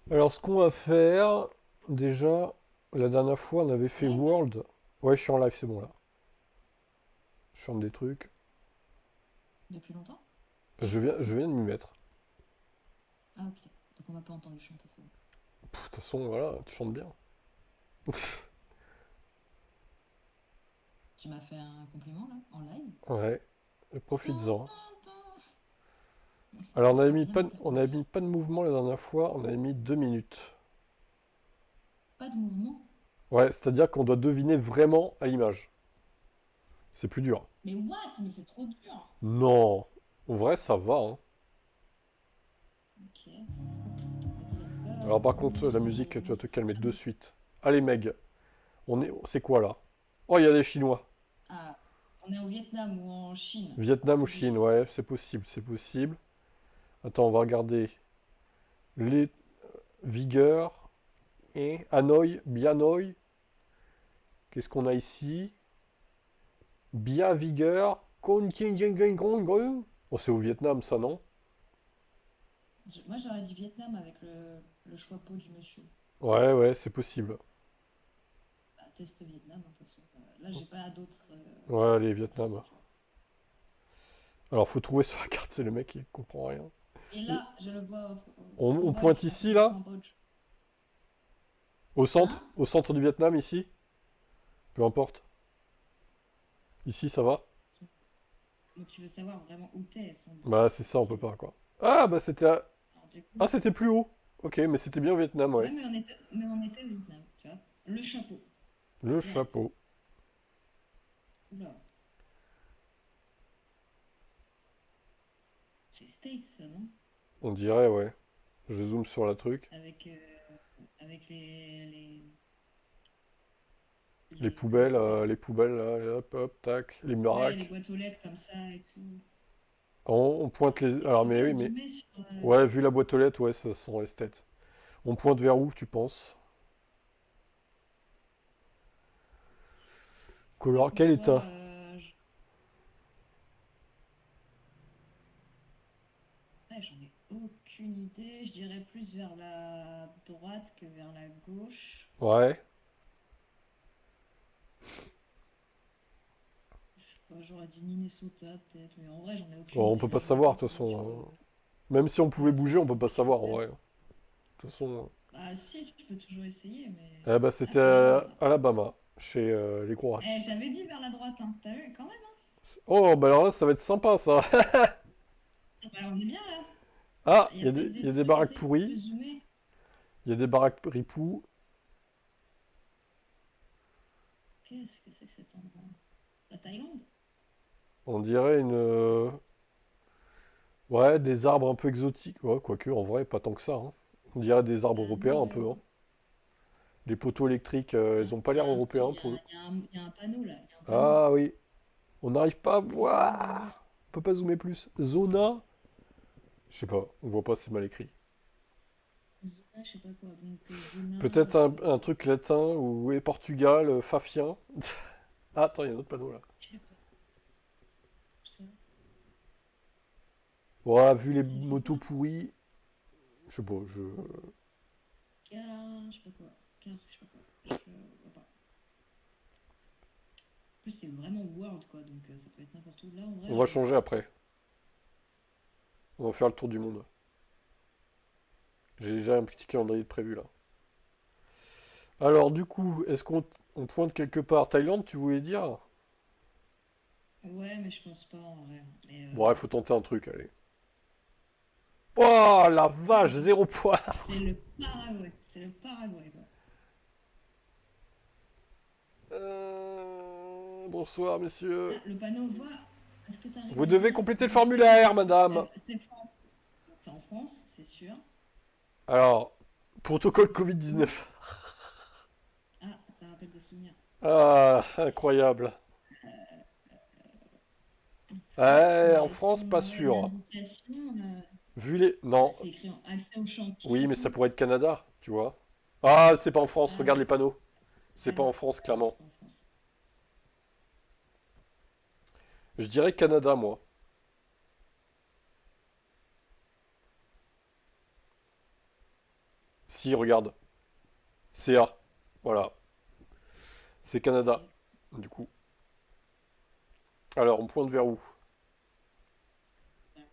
Alors, ce qu'on va faire, déjà, la dernière fois, on avait fait Live là? World. Ouais, je suis en live, c'est bon là. Je ferme des trucs. Depuis longtemps? Je viens de m'y mettre. Ah ok. Donc on m'a pas entendu chanter, c'est bon. De toute façon, voilà, tu chantes bien. Tu m'as fait un compliment là, en live? Ouais, Tin, profites-en. tin, tin. Alors, Ce sera bien on avait interrompu. mis pas de mouvement la dernière fois, on avait mis 2 minutes. Pas de mouvement. Ouais, c'est-à-dire qu'on doit deviner vraiment à l'image. C'est plus dur. Mais what? Mais c'est trop dur. Non, en vrai, ça va, hein. Ok. Vas-y, let's Alors, go. par contre, la musique, tu vas te calmer de suite. Allez, Meg, c'est quoi là? Oh, il y a des Chinois. Ah, on est au Vietnam ou en Chine? Vietnam ou C'est Chine, dur. ouais, c'est possible, c'est possible. Attends, on va regarder les vigueurs et Hanoï, Bianoï. Qu'est-ce qu'on a ici? Bia vigueur. Kon Kin Kin Kin Kon Gru. Oh, c'est au Vietnam, ça, non? Moi j'aurais dit Vietnam avec le choix pot du monsieur. Ouais, ouais, c'est possible. Bah, test Vietnam, hein, de toute façon. Là j'ai pas d'autres Ouais, allez, infos, Vietnam. tu vois. Alors, faut trouver sur la carte, c'est le mec qui comprend rien. Et là, je le vois au On Cambodge, pointe je pense que ici, c'est le là? Cambodge. Hein? Au centre du Vietnam, ici? Peu importe. Ici, ça va? Donc tu veux savoir vraiment où t'es, sans Bah, doute. c'est ça, on Ok. peut pas, quoi. Ah, bah, c'était... Alors du coup. Ah, c'était plus haut. Ok, mais c'était bien au Vietnam, ouais. Ouais, mais on était au Vietnam, tu vois. Le chapeau, Le direct. chapeau. Oula, c'est States, ça, non? On dirait, ouais. Je zoome sur la truc. Avec comment ça s'appelle? Les poubelles, là, hop, hop, tac, les Ouais, les baraques. boîtes aux lettres comme ça et tout. On pointe les... Et tu Alors, peux mais pas oui, mais... zoomer sur. Ouais, vu la boîte aux lettres, ouais, ça sent les têtes. On pointe vers où, tu penses? Pas Color... qu'on Quel soit. état? Ouais, j'en ai aucune idée. Je dirais plus vers la droite que vers la gauche. Ouais. Je sais pas, j'aurais dit Minnesota peut-être, mais en vrai, j'en ai aucune Bon, on idée. peut Là, pas je vois savoir, que de toute tu façon, vois. hein. Même si on pouvait Ouais, ça bouger, va on être peut un pas petit peu savoir, en vert. vrai. De toute façon... Bah, si, tu peux toujours essayer, mais. Eh bah, Ah, c'était c'est là-bas, là. Alabama, chez les gros Eh, racistes. j'avais dit vers la droite, hein. T'as vu, quand même, hein? Oh, bah alors là, ça va être sympa, ça. Ah, bah, on est bien, là. Ah, Il y a peut-être il des y a des trucs. baraques Essaye de pourries. zoomer. Il y a des baraques ripoux. Qu'est-ce que c'est que cet endroit? La Thaïlande? On dirait une... Ouais, des arbres un peu exotiques. Ouais, quoique, en vrai, pas tant que ça, hein. On dirait des arbres Bah, non, européens, un ouais. peu, hein. Les poteaux électriques, ils ont pas Il y l'air a un truc, européens, pour le coup. il y a un panneau, là. Il y a un panneau. Ah oui, on n'arrive pas à Essaye de zoomer. voir. On peut pas zoomer plus. Zona. Je sais pas, on voit pas, c'est mal écrit. Zona, je sais pas quoi. Donc, zona. Peut-être un truc latin ou et Portugal, Fafien. Ah, attends, il y a un autre panneau là. Je sais pas. Ça. Ouais, vu les Ça s'écrit motos quoi? pourries, je sais pas, je... Car. Je sais pas quoi. Car, je sais pas quoi. Je vois pas. En plus, c'est vraiment world, quoi. Donc, ça peut être n'importe où. Là, en vrai, On va je vois changer pas. après. On va faire le tour du monde. J'ai déjà un petit calendrier prévu là. Alors du coup, est-ce qu'on pointe quelque part? Thaïlande, tu voulais dire? Ouais, mais je pense pas, en vrai. Mais, Bon, il faut tenter un truc, allez. Oh la vache, c'est zéro point. c'est le Paraguay. C'est le Paraguay, quoi. Bonsoir, messieurs. Ah, le panneau voit. Est-ce que tu arrives Vous à devez lire? compléter le Voici le panneau. formulaire, madame. C'est France. C'est en France, c'est sûr. Alors, protocole Où? Covid-19. Ah, ça rappelle des souvenirs. Ah, incroyable. France, En est-ce France, qu'on pas aurait une sûr. indication Vu les... bah, Non. c'est écrit en accès au chantier Oui, et mais ça tout. pourrait être Canada, tu vois. Ah, c'est pas en France, Ah regarde ouais. les panneaux. C'est Ah pas non, en France, ah non, clairement. c'est pas en France. Je dirais Canada, moi. Si, regarde. CA. Voilà. C'est Canada, Ok. du coup. Alors, on pointe vers où? Ouais,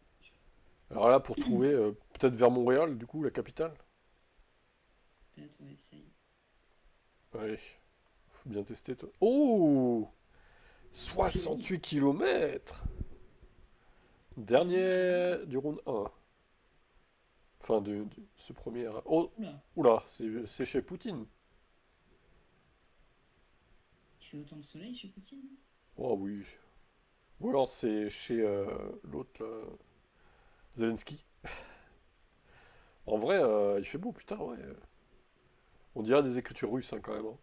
Alors là, pour trouver, peut-être vers Montréal, du coup, la capitale. peut-être, ouais, essaye. Allez, faut bien tester, toi. Oh! Joli. 68 kilomètres. Joli, joli. Dernier du round un. Enfin, de ce premier. Oh! Oula, Oula, c'est chez Poutine. il fait autant de soleil chez Poutine? Oh oui. Ou alors c'est chez l'autre, là, Zelensky. En vrai, il fait beau, putain, ouais. On dirait des écritures russes, hein, quand même, hein.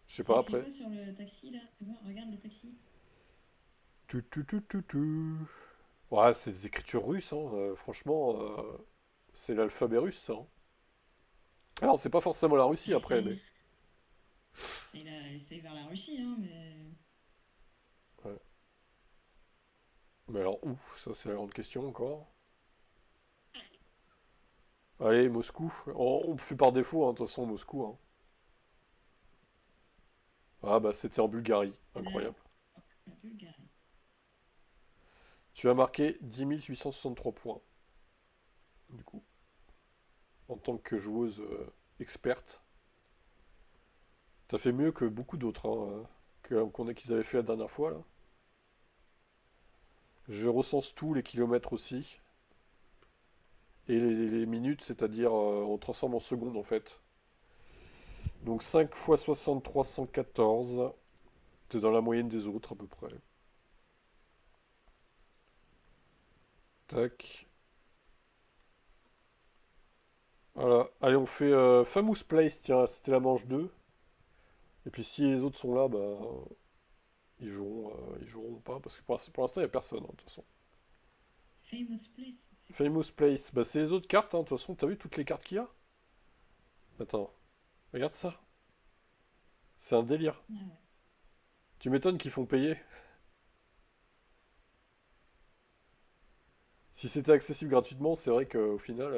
Je sais C'est pas, écrit après. quoi sur le taxi là? Regarde le taxi. Tu, tu, tu, tu, tu. Ouais, c'est des écritures russes, hein. Franchement, c'est l'alphabet russe, ça, hein. Alors, c'est pas forcément la Russie, Elle après, mais... essaye, elle essaye vers la Russie, hein, mais. Ouais. Mais alors, où? Ça, c'est la grande question, encore. Allez, Moscou. On fait par défaut, hein, de toute façon, Moscou, hein. Ah, bah, c'était en Bulgarie. C'est là, Incroyable. la Bulgarie. Tu as marqué 10 863 points, du coup, en tant que joueuse experte. T'as fait mieux que beaucoup d'autres, hein, qu'ils avaient fait la dernière fois, là. Je recense tous les kilomètres aussi. Et les minutes, c'est-à-dire, on transforme en secondes, en fait. Donc 5 fois 63, 114. T'es dans la moyenne des autres, à peu près. Tac. Voilà. Allez, on fait Famous Place, tiens, c'était la manche 2. Et puis si les autres sont là, bah, ils joueront pas, parce que pour l'instant, il n'y a personne, hein, de toute façon. Famous place, c'est quoi? Famous Place, bah, c'est les autres cartes, hein, de toute façon, t'as vu toutes les cartes qu'il y a? Attends, regarde ça. C'est un délire. Ah ouais. Tu m'étonnes qu'ils font payer. Si c'était accessible gratuitement, c'est vrai qu'au final,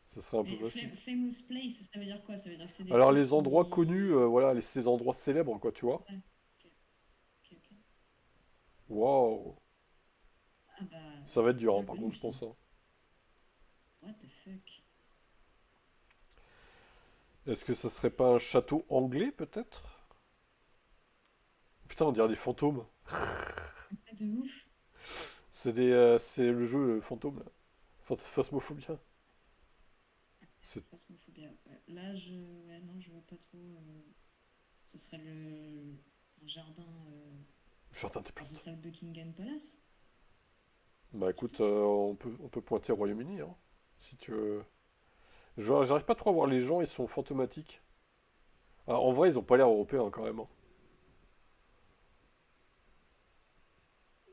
ça serait un peu Mais facile. famous place, ça veut dire quoi? Ça veut dire que c'est des Alors trucs les endroits connus, qui. voilà, ces endroits célèbres, quoi, tu vois. Ouais, ok, ok, ok. Waouh. Ah bah, Ça va être c'est dur, hein, bien par connu contre, je ça. pense, hein. What the fuck? Est-ce que ça serait pas un château anglais, peut-être? Putain, on dirait des fantômes. Ah, de ouf. C'est le jeu fantôme, là. Phasmophobia. C'est Phasmophobia. Ouais. Là, ouais, non, je vois pas trop. Ce serait un jardin. le jardin des Enfin, ce plantes. serait le Buckingham Palace, Bah je écoute, pense. on peut pointer au Royaume-Uni, hein, si tu veux. J'arrive pas trop à voir les gens, ils sont fantomatiques. Ah, en vrai, ils ont pas l'air européens, quand même, hein.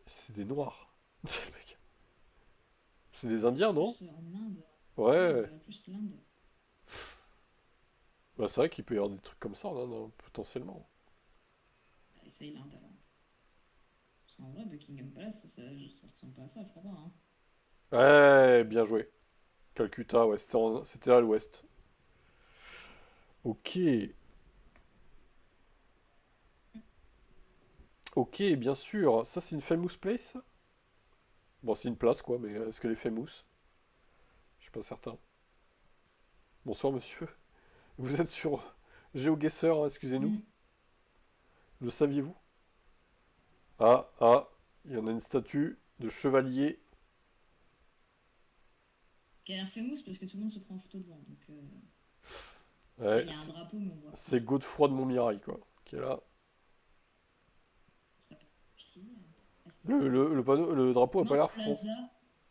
C'est des noirs. C'est le mec. C'est des Indiens, non? Plus en Inde. Ouais, on Ouais. dirait plus l'Inde. Bah c'est vrai qu'il peut y avoir des trucs comme ça, non, non, potentiellement. Bah, essaye l'Inde alors. Parce qu'en vrai, Buckingham Palace, ça ressemble pas à ça, je crois pas, hein. Ouais, bien joué. Calcutta, ouais, c'était à l'ouest. Ok. Ok, bien sûr. Ça, c'est une famous place? Bon, c'est une place, quoi, mais est-ce qu'elle est famous? Je suis pas certain. Bonsoir, monsieur. Vous êtes sur GeoGuessr, hein, excusez-nous. Hmm. Le saviez-vous? Ah, ah, il y en a une statue de chevalier. Qui a l'air famous parce que tout le monde se prend en photo devant. Donc, là, Ouais, il y a un drapeau, mais on voit c'est rien. Godefroy de Montmirail, quoi, qui est là. Ça peut ici, Le, passer. le, le panneau, le drapeau a pas Non, l'air France. Plaza.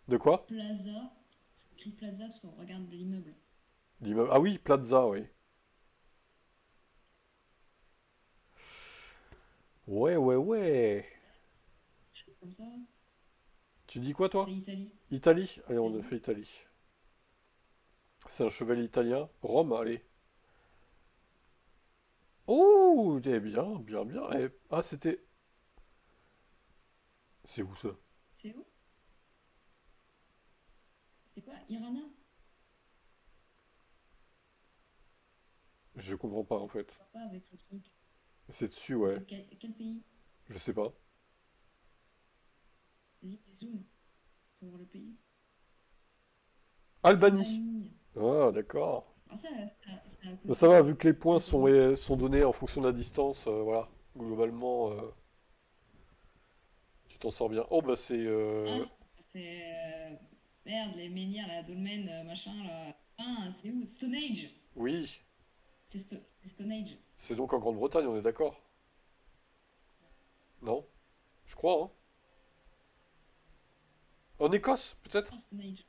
De quoi? Plaza. C'est écrit Plaza tout en regard de l'immeuble. L'immeuble. Ah oui, Plaza, oui. Ouais, ouais, ouais. Quelque chose comme ça. Tu dis quoi, C'est toi? Italie. Italie? Allez, on a Italie. fait Italie. C'est un chevalier italien. Rome, allez. Oh, eh bien, bien, bien. Ah, c'était... C'est où, ça? C'est où? C'est quoi? Irana? Je comprends pas en fait. Pas avec le truc. C'est dessus, ouais. C'est quel pays? Je sais pas. Vas-y, dézoome pour voir le pays. Albanie. Albanie. Ah, d'accord. Ah, c'est à Ben, ça côté. va, vu que les C'est points à côté. sont donnés en fonction de la distance, voilà. Globalement, tu t'en sors bien. Oh, bah c'est... Ah, c'est. Merde, les menhirs, la dolmen, machin, là. Ah, c'est où? Stone Age. Oui, C'est Stone Age. c'est donc en Grande-Bretagne, on est d'accord? Non? Je crois, hein. En Écosse, peut-être? Ah, Stone Age.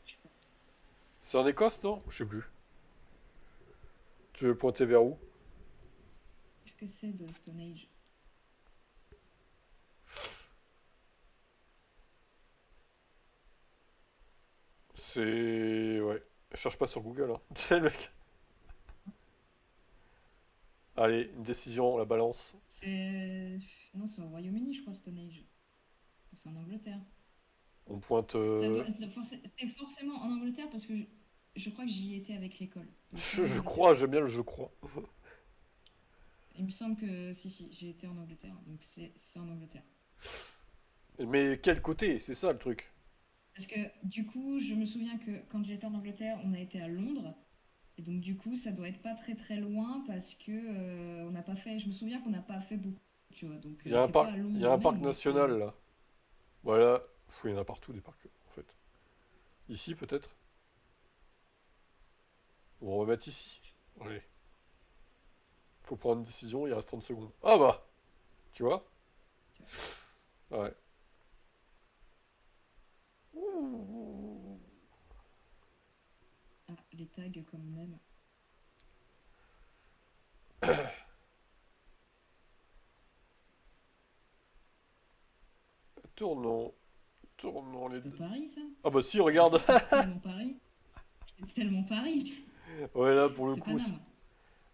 Je sais pas. C'est en Écosse, non? Je sais plus. Tu veux pointer vers où? Qu'est-ce que c'est de Stone Age? C'est... Ouais. Cherche pas sur Google, hein. Tu sais, le mec. Allez, une décision, la balance. C'est. Non, c'est au Royaume-Uni, je crois, Stone Age. Donc c'est en Angleterre. On pointe... C'est forcément en Angleterre parce que je crois que j'y étais avec l'école. Donc c'est en Je Angleterre. crois, j'aime bien le je crois. Il me semble que si, j'ai été en Angleterre. Donc c'est en Angleterre. Mais quel côté? C'est ça le truc. Parce que du coup, je me souviens que quand j'étais en Angleterre, on a été à Londres. Et donc du coup, ça doit être pas très très loin parce que on n'a pas fait. Je me souviens qu'on n'a pas fait beaucoup, tu vois. Donc Il y a un c'est pas parc, à il y a Londres un parc même, mais national c'est. là. Voilà. Pff, il y en a partout des parcs, en fait. Ici, peut-être? Bon, on va mettre ici. Allez. Faut prendre une décision, il reste 30 secondes. Ah bah! Tu vois? Ouais. Ah, les tags comme on aime. Tournons. Tournons les C'est pas deux. Paris, ça? Ah bah si, Ah, regarde! si, c'est tellement Paris. C'est tellement Paris. Ouais, là, pour le C'est coup, Paname.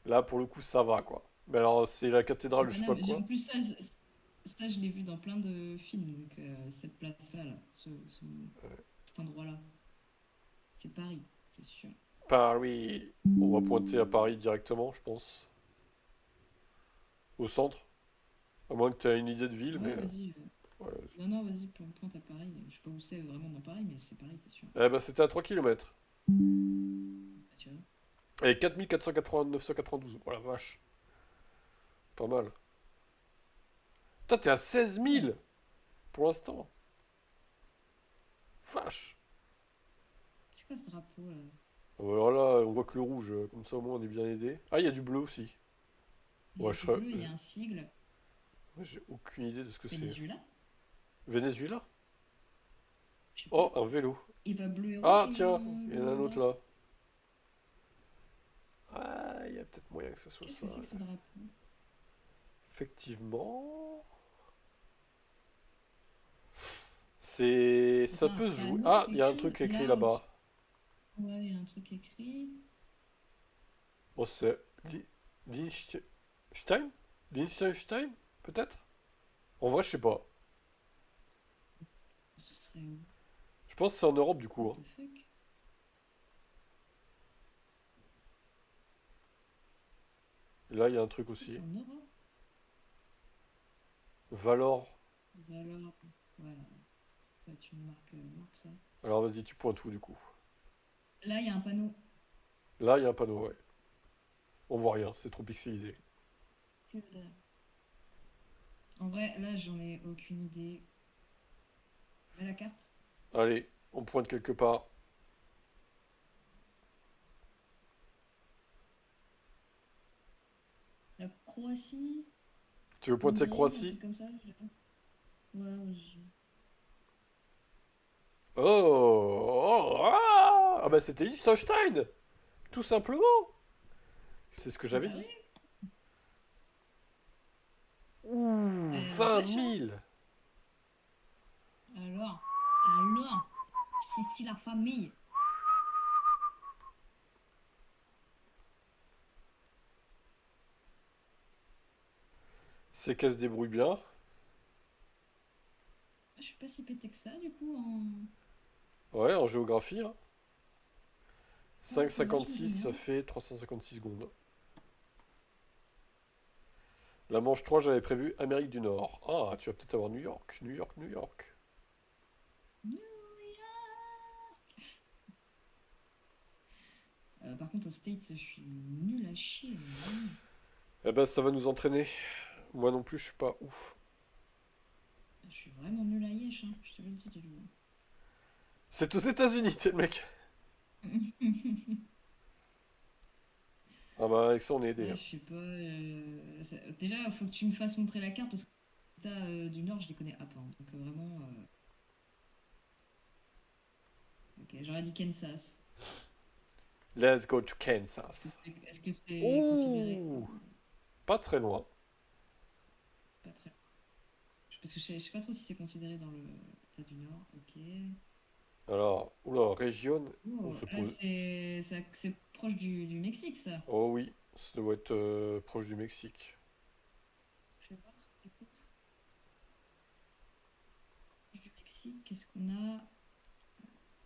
là, pour le coup, ça va, quoi. Mais alors, c'est la C'est cathédrale de je sais pas Paname. En quoi. plus, ça, je l'ai vu dans plein de films. Donc, cette place-là, là, cet endroit-là, c'est Paris, c'est sûr. Paris. On va pointer à Paris directement, je pense. Au centre. À moins que tu aies une idée de ville, mais... Ouais, vas-y. ouais. Non, non, vas-y, pointe à Paris. Je sais pas où c'est vraiment dans Paris, mais c'est Paris, c'est sûr. Eh ben, c'était à 3 kilomètres. Bah, tu vois. Et 4489,92. Oh la vache. Pas mal. Putain, t'es à 16 Ouais. 000 pour l'instant. Vache. C'est quoi ce drapeau, là? Alors là, on voit que le rouge, comme ça au moins on est bien aidé. Ah, il y a du bleu aussi. Il y Ouais, a du bleu, il y a un sigle. j'ai aucune idée de ce que c'est. Venezuela? Venezuela? Je sais pas. Oh, un vélo. Et bah, bleu et rouge, Ah, tiens, il y en a un le autre drapeau. là. Ah, il y a peut-être moyen que ça soit Qu'est-ce ça. que c'est que ce drapeau? Effectivement. C'est. C'est Ça pas un peut se jouer. panneau, Ah, il y quelque a un chose? truc écrit Laos. là-bas. Ouais, il y a un truc écrit. Oh, c'est. Liechtenstein? Liechtenstein? Peut-être? En vrai, je sais pas. Ce serait où? Je pense que c'est en Europe du coup, What hein. the fuck? Et là, il y a un truc Ça, c'est aussi. en Europe? Valor. Valeur. Ouais, ça va être une marque ça. Alors vas-y, tu pointes où du coup? Là, il y a un panneau. Là, il y a un panneau, ouais. On voit rien, c'est trop pixelisé. Que dalle. En vrai, là, j'en ai aucune idée. Mais la carte? Allez, on pointe quelque part. La Croatie? Tu veux pointer Hongrie? Un Croatie? truc comme ça? Ouais, Oh, ah, ah bah c'était Liechtenstein! Tout simplement! C'est ce que j'avais bah dit. oui. Ouh, Elle 20 n'empêche, hein. 000! Alors, si la famille. C'est qu'elle se débrouille bien. Je suis pas si pété que ça, du coup, en. Ouais, en géographie, hein. Ouais, c'est vrai, je me 5,56, souviens. ça fait 356 secondes. La manche 3, j'avais prévu Amérique du Nord. Ah, tu vas peut-être avoir New York, New York, New York. New York. Par contre, aux States, je suis nulle à chier, mais vraiment. Eh ben, ça va nous entraîner. Moi non plus, je suis pas ouf. Je suis vraiment nulle à Yesh, hein. Je te le dis, Lilou. C'est aux États-Unis, c'est le mec. Ah bah, avec ça, on est aidé, Ouais, hein. je sais pas. Déjà, il faut que tu me fasses montrer la carte parce que les États du Nord, je les connais à pas, hein. Donc vraiment. Ok, j'aurais dit Kansas. Let's go to Kansas. Est-ce que c'est considéré Ouh, pas très loin. pas très. Parce que je sais pas trop si c'est considéré dans le État du Nord. Ok. Alors, oula, région. On Oh, se là, pose. c'est proche du Mexique, ça. Oh oui, ça doit être proche du Mexique. Je vais voir, du coup. Proche du Mexique, qu'est-ce qu'on a?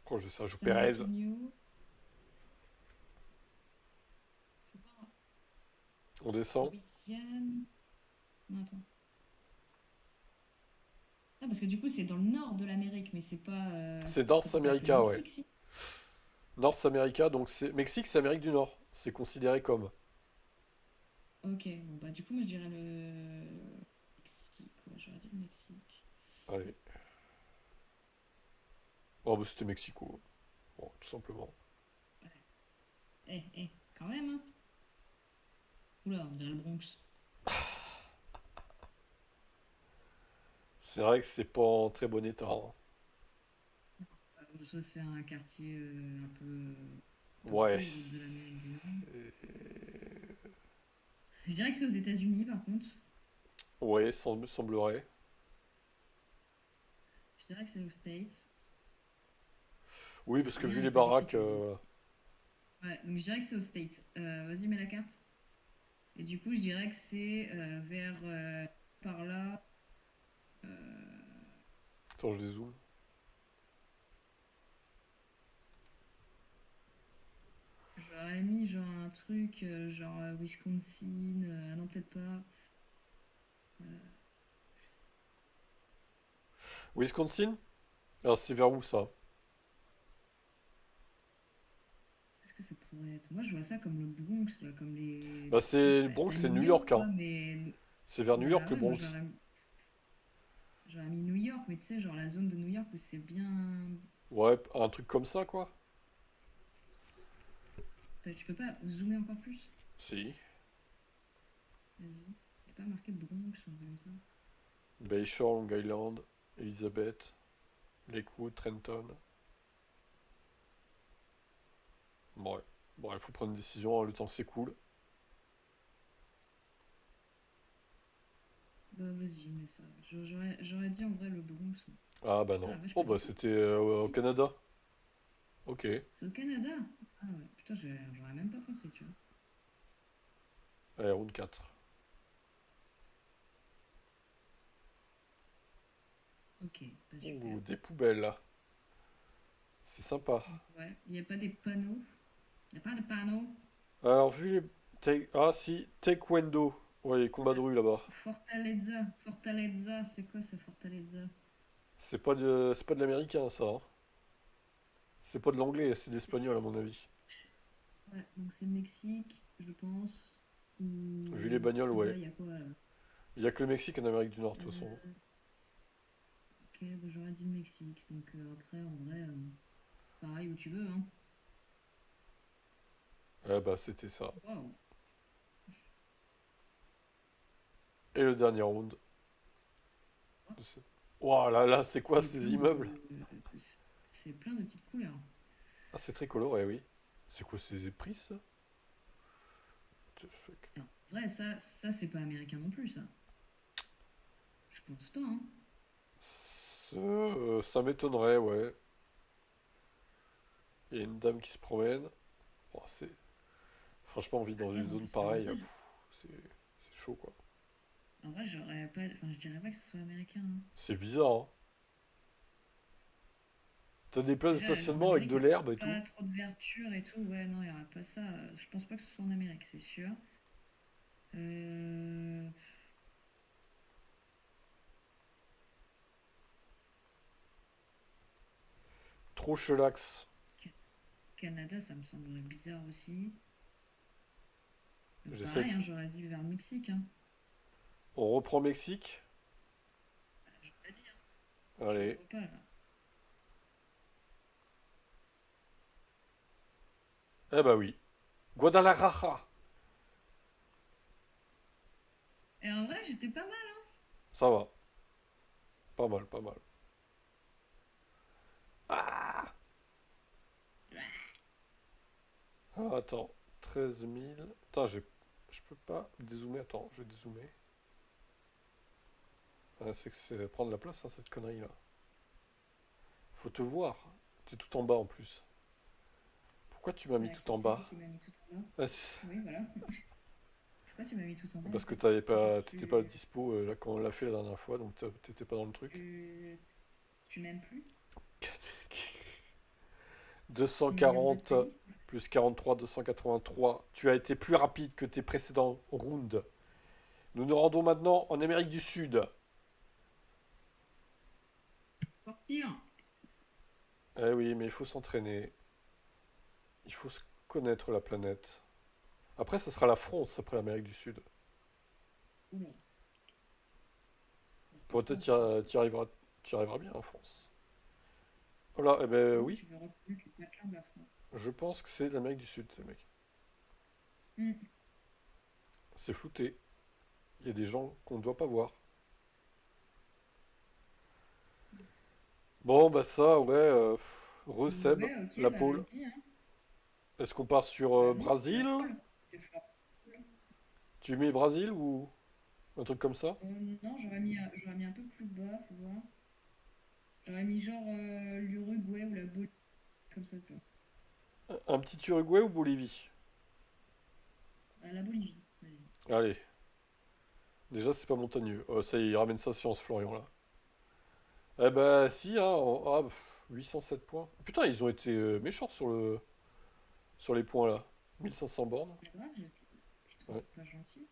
Proche de Sergio San Pérez. Antonio. Je vais voir. On descend. Louisiane. Non, attends. Ah, parce que du coup, c'est dans le nord de l'Amérique, mais C'est ça North peut pas être le America, ouais. Mexique, si. North America, donc c'est Mexique, c'est Amérique du Nord. C'est considéré comme. Ok, bon, bah, du coup, moi, je dirais le Mexique. Ouais, j'aurais dit le Mexique. Allez. Oh, bah c'était Mexico. Bon, tout simplement. Ouais. Quand même, hein. Oula, on dirait le Bronx. C'est vrai que c'est pas en très bon état, hein. Ça, c'est un quartier un peu Ouais. pauvre de l'Amérique du Nord. C'est- Je dirais que c'est aux États-Unis, par contre. Ouais, semblerait. Je dirais que c'est aux States. Oui, parce que vu Rien n'est les pas baraques, d'écriture, hein. Ouais, donc je dirais que c'est aux States. Vas-y, mets la carte. Et du coup, je dirais que c'est vers par là. attends, je dézoome. J'aurais mis genre un truc genre Wisconsin. Ah non, peut-être pas. Wisconsin? Alors, c'est vers où ça? Qu'est-ce que ça pourrait être? Moi, je vois ça comme le Bronx, là, comme les. Bah, Bah, c'est le Bronx, t'as c'est New New York, York, quoi, hein. mais. C'est vers New Bah York, le ouais, moi, Bronx. j'aurais mis New York, mais tu sais, genre la zone de New York où c'est bien. Ouais, un truc comme ça, quoi. Tu peux pas zoomer encore plus? Si. Vas-y. Il a pas marqué Bronx ou un truc comme ça. Bayshore, Long Island, Elizabeth, Lakewood, Trenton. Bon, ouais. Bon, il faut prendre une décision, hein, le temps s'écoule. Bah vas-y, mais ça. J'aurais dit en vrai le Bronx. Ah bah Putain, non. la vache, Oh pas du bah tout. c'était au Si. Canada. Ok. C'est au Canada? Ah ouais, putain, j'aurais même pas pensé, tu vois. Allez, round 4. Ok, bah super. Ouh, des poubelles là. C'est sympa. Donc ouais, il n'y a pas des panneaux. Il n'y a pas de panneaux. Alors, vu les. Ah si, Taekwondo. Ouais, les combats de rue là-bas. Fortaleza. Fortaleza, c'est quoi ce Fortaleza? C'est pas de l'américain ça, hein. C'est pas de l'anglais, c'est de l'espagnol à C'est. mon avis. Ouais, donc c'est Mexique, je pense. Vu les Ou bagnoles, Cuba, ouais. il y a quoi là? Il y a que le Mexique en Amérique du Nord de toute façon. Euh, ok, bah, j'aurais dit le Mexique. Donc après, en vrai, pareil où tu veux, hein. Eh bah c'était ça. Waouh. Et le dernier round. Ouah là là, c'est quoi C'est ces plein immeubles? c'est plein de petites couleurs. Ah, c'est très coloré, oui. C'est quoi ces prix ça? What the fuck. Alors, en vrai, ça c'est pas américain non plus, ça. Je pense pas, hein. Ça m'étonnerait, ouais. Il y a une dame qui se promène. Oh, franchement, on vit dans des R en zones plus. Alors, pareilles. C'est chaud, quoi. en vrai, j'aurais pas. Enfin, je dirais pas que ce soit américain, hein. C'est bizarre, hein. T'as des places de Déjà, en stationnement avec Amérique, de il n'y l'herbe et a tout. pas trop de verdure et tout. Ouais, non, il n'y aura pas ça. Je pense pas que ce soit en Amérique, c'est sûr. Euh, Trop chillax. Ca- Canada, ça me semblerait bizarre aussi. J'essaie Pareil, de... hein, j'aurais dit vers le Mexique. Hein. On reprend Mexique. J'aurais dit, hein. Je le Allez. vois pas là. Eh bah oui. Guadalajara. Et en vrai, j'étais pas mal. Ça va. Pas mal, pas mal. Ah, ah, attends. 13 000. Attends, je peux pas dézoomer. Attends, je vais dézoomer. Ah, c'est que c'est prendre la place, hein, cette connerie là. Faut te voir. T'es tout en bas en plus. Pourquoi tu m'as mis Bah, tout qui en c'est bas? qui m'a mis tout en bas? Ah, Oui, voilà. Pourquoi tu m'as mis tout en bas en parce que fait? t'étais pas Tu, dispo là quand on l'a fait la dernière fois, donc t'étais pas dans le truc. tu, tu m'aimes plus? Tu me viens de mettre 240 ta liste? plus 43, 283. Tu as été plus rapide que tes précédents rounds. Nous nous rendons maintenant en Amérique du Sud. Sortir. Eh oui, mais il faut s'entraîner. Il faut se connaître la planète. Après, ce sera la France après l'Amérique du Sud. Oula, Peut-être France, France. t'y arriveras bien en France. Voilà, eh ben Comment oui, tu veux reconnaître les patelins de la France? je pense que c'est l'Amérique du Sud, ces mecs. Hmm. C'est flouté. Il y a des gens qu'on ne doit pas voir. Bon, bah ça, ouais, Seb, Ouais, ok, la bah pole. vas-y, hein. Est-ce qu'on part sur Bah non, c'était la Brésil? pole. C'est fort. Tu mets Brésil ou un truc comme ça? Non, j'aurais mis un peu plus bas, faut voir. J'aurais mis genre l'Uruguay ou la Bolivie, comme ça, tu vois. Un petit Uruguay ou Bolivie? La Bolivie, vas-y. Allez, déjà c'est pas montagneux. Ça y est, il ramène sa science, Florian, là. Eh ben si, hein, 807 points. Putain, ils ont été méchants sur les points là. 1500 bornes. C'est vrai, je te Ouais. trouve pas gentil.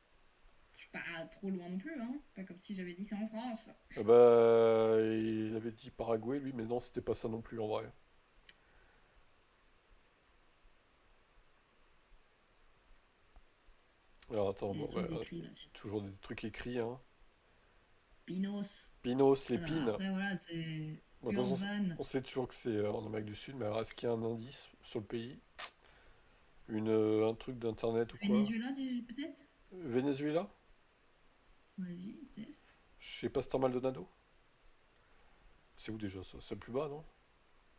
Je suis pas trop loin non plus, hein. C'est pas comme si j'avais dit c'est en France. Eh ben, il avait dit Paraguay, lui, mais non, c'était pas ça non plus en vrai. Alors attends, Il y a bon, des ouais, trucs décrits là-dessus. toujours des trucs écrits, hein. Pinos. Pinos, les Ah, non, pines. après, voilà, c'est Bon, de toute façon, Urban. on sait toujours que c'est en Amérique du Sud, mais alors est-ce qu'il y a un indice sur le pays? Un truc d'internet ou quoi? Venezuela, peut-être? Venezuela? Vas-y, test. Chez Pasteur Maldonado? C'est où déjà ça? C'est le plus bas, non?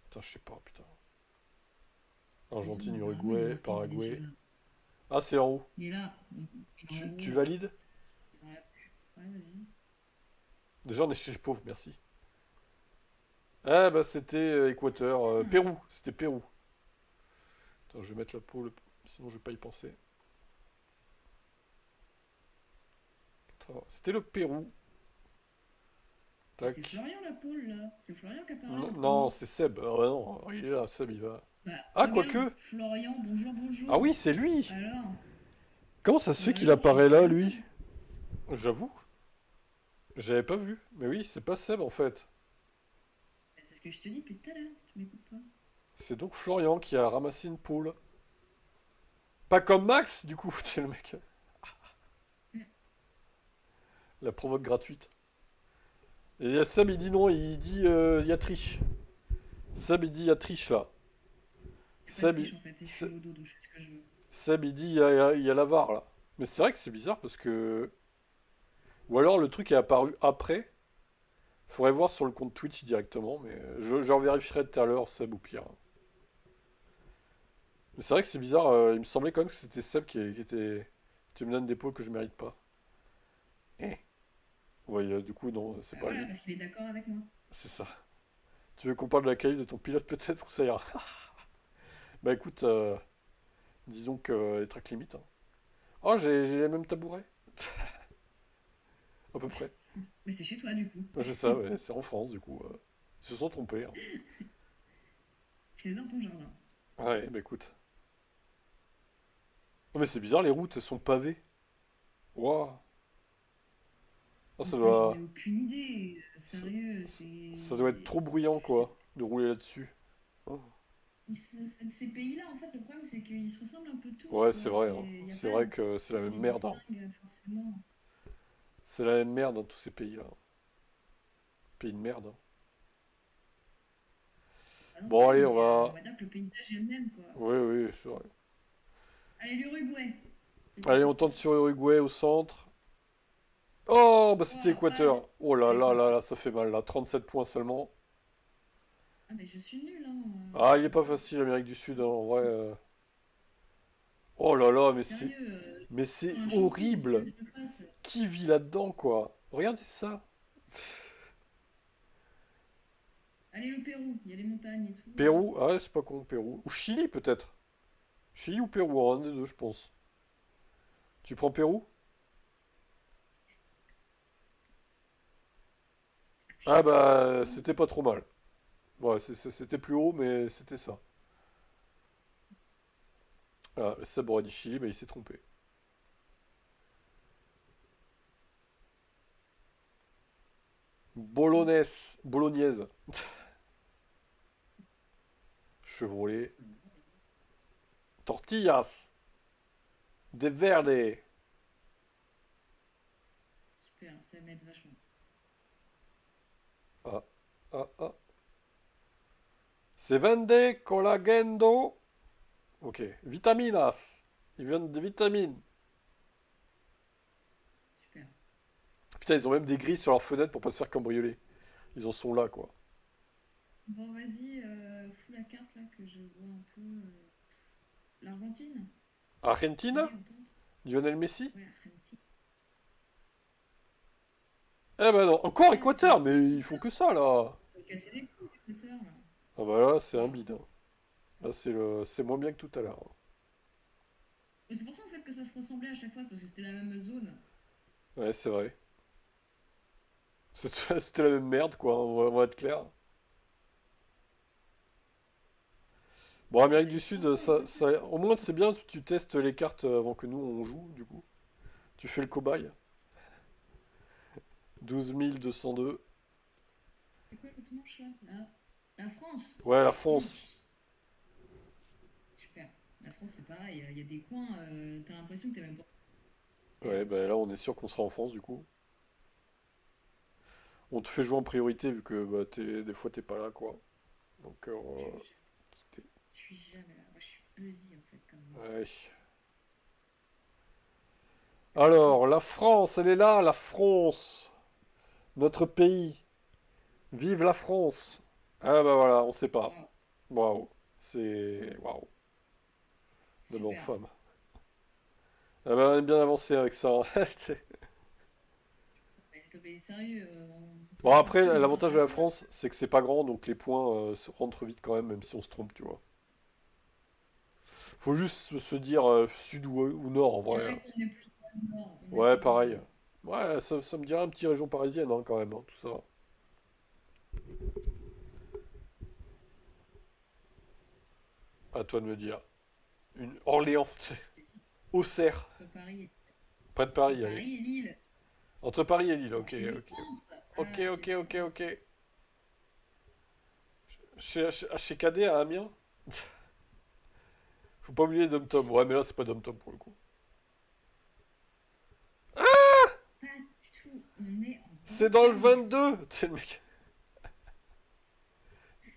Putain, je sais pas, putain. Vas-y, Argentine, normalement, il est Uruguay, marqué Paraguay. Venezuela. Ah, c'est en haut. Il est là. Donc, il est en Tu haut. valides? Dans la... Ouais, vas-y. Déjà, on est chez les pauvres, merci. Ah, bah, c'était Équateur. Ah, Pérou, c'était Pérou. Attends, je vais mettre la pôle, sinon je vais pas y penser. C'était le Pérou. mais c'est Tac. Florian la poule, là. C'est Florian qui a parlé en Non, premier. c'est Seb. Ah ouais, non, il est là, Seb, il va. Bah, Ah, regarde, quoique. Florian, bonjour, Ah bonjour. oui, c'est lui. Alors, Comment ça se fait bah qu'il alors, je suis apparaît trop là, contente. lui? J'avoue, j'avais pas vu. Mais oui, c'est pas Seb en fait. Bah, c'est ce que je te dis depuis tout à l'heure. Tu m'écoutes pas. C'est donc Florian qui a ramassé une poule. Pas comme Max, du coup, c'est le mec. Hmm. La provoque gratuite. Et il y a Seb, il dit non, il dit il y a triche. Seb, il dit il y a triche là. C'est pas Seb, triche il, en fait, et je suis Se- lodo, donc je fais ce que je veux. Seb, il dit il y a la VAR là. Mais c'est vrai que c'est bizarre parce que. Ou alors le truc est apparu après. Faudrait voir sur le compte Twitch directement, mais je revérifierai tout à l'heure, Seb ou pire. Mais c'est vrai que c'est bizarre, il me semblait quand même que c'était Seb qui était. Tu me donnes des pôles que je mérite pas. Eh. Ouais, du coup, non, c'est Bah pas voilà, lui. parce qu'il est d'accord avec moi. C'est ça. Tu veux qu'on parle de la qualité de ton pilote peut-être ou ça ira? Bah écoute, disons que les tracks limite. Hein. Oh, j'ai les mêmes tabourets. À peu près. Mais c'est chez toi du coup. Ouais, c'est ça, ouais, c'est en France du coup. Ils se sont trompés. Hein. C'est dans ton jardin. Ouais, bah écoute. Non mais c'est bizarre, les routes elles sont pavées. Waouh. Ah, Mais ça ça, j'en ai doit... aucune idée. Ça, Sérieux, ça doit être c'est. trop bruyant, quoi, de rouler là-dessus. Oh. Ces pays-là, en fait, le problème, c'est qu'ils se ressemblent un peu tous, Ouais, tu c'est vois. vrai, hein. Il n'y a C'est pas vrai que c'est qui la se même les merde, hein. distingue forcément. C'est la même merde dans tous ces pays-là. Pays de merde, hein. Ah non, Bon, ouais, allez, on mais on va... va dire que le paysage est le même, quoi. Oui, oui, c'est vrai. Allez, l'Uruguay. Allez, on tente sur Uruguay au centre. Oh, bah c'était Oh, ah, Équateur. Oh c'est là là là l'Équateur. là, ça fait mal là. 37 points seulement. Ah, mais je suis nulle, hein. Ah, il est Comme pas ça. facile l'Amérique du Sud, hein, en vrai. Oh là là, Sérieux, mais pour c'est un champion, qu'est-ce que tu veux horrible. que je te fasse? Qui vit là-dedans, quoi? Regardez ça. Allez, le Pérou, il y a les montagnes et tout. Pérou, ah ouais, c'est pas con, Pérou. Ou Chili, peut-être. Chili ou Pérou, un des deux, je pense. Tu prends Pérou? Ah bah, Non. c'était pas trop mal. Ouais, c'était plus haut, mais c'était ça. Ah, Seb aurait dit Chili, mais il s'est trompé. Bolognaise. Chevrolet. Tortillas. De verde. Super, ça m'aide vachement. Ah, ah, ah. Se vende colagendo. Ok. Vitaminas. Ils viennent de vitamines. Super. Putain, ils ont même des grilles sur leurs fenêtres pour pas se faire cambrioler. Ils en sont là, quoi. Bon, vas-y, fous la carte là que je vois un peu. L'Argentine? Argentina? Allez, on tente. Lionel Messi? Ouais, Argentine. Eh ben non, encore Ah, c'est Équateur, mais ils font que ça, là. casser les couilles, l'Équateur là. Ah bah là, c'est un Waouh. bide, hein. Là, c'est moins bien que tout à l'heure, hein. Mais c'est pour ça en fait que ça se ressemblait à chaque fois, c'est parce que c'était la même zone. Ouais, c'est vrai. C'était la même merde, quoi, on va être clair. Bon, Amérique Ouais, du Sud, franchement, l'Équateur. au moins c'est bien, tu testes les cartes avant que nous on joue, du coup. Tu fais le cobaye. 12 202. C'est quoi l'autre manche là? La France. Ouais, la La France. France. Super. La France, c'est pareil, il y a des coins, t'as l'impression que t'es même pas. Ouais, bah là on est sûr qu'on sera en France, du coup. On te fait jouer en priorité vu que bah, des fois t'es pas là, quoi. Donc, Je suis jamais, quitter. je suis jamais là. Moi, je suis busy en fait, comme. Ouais. Alors, la France, elle est là, la France. Notre pays. Vive la France. Ah bah voilà, on sait pas. Waouh, Waouh. C'est... Waouh. D'abord super. femme. Ah bah on est bien avancé avec ça, hein. Mais t'es sérieux, Bon, entre après, tout, on part l'avantage de pas la ça. France, c'est que c'est pas grand, donc les points se rentrent vite quand même, même si on se trompe, tu vois. Faut juste se dire sud ou nord, en Je vrai, hein. dirais qu'on est plus dans le nord. On est Ouais, plus dans le pareil. nord. Ouais, ça me dirait une petite région parisienne, hein, quand même, hein, tout ça. À toi de me dire. Une Orléans, tu sais. J'ai dit, Auxerre. Près de Entre Paris, allez. Paris et Lille. Entre Paris et Lille, Non, ok, je t'ai dit ok. entre. Ok, Ah, je t'ai ok, dit ok, ok. entre. Chez Cadet à Amiens. Faut pas oublier Dom Tom. Ouais, mais là, c'est pas Dom Tom pour le coup. Pas du tout. On est en C'est dans le Bretagne. 22. Tu sais, le mec.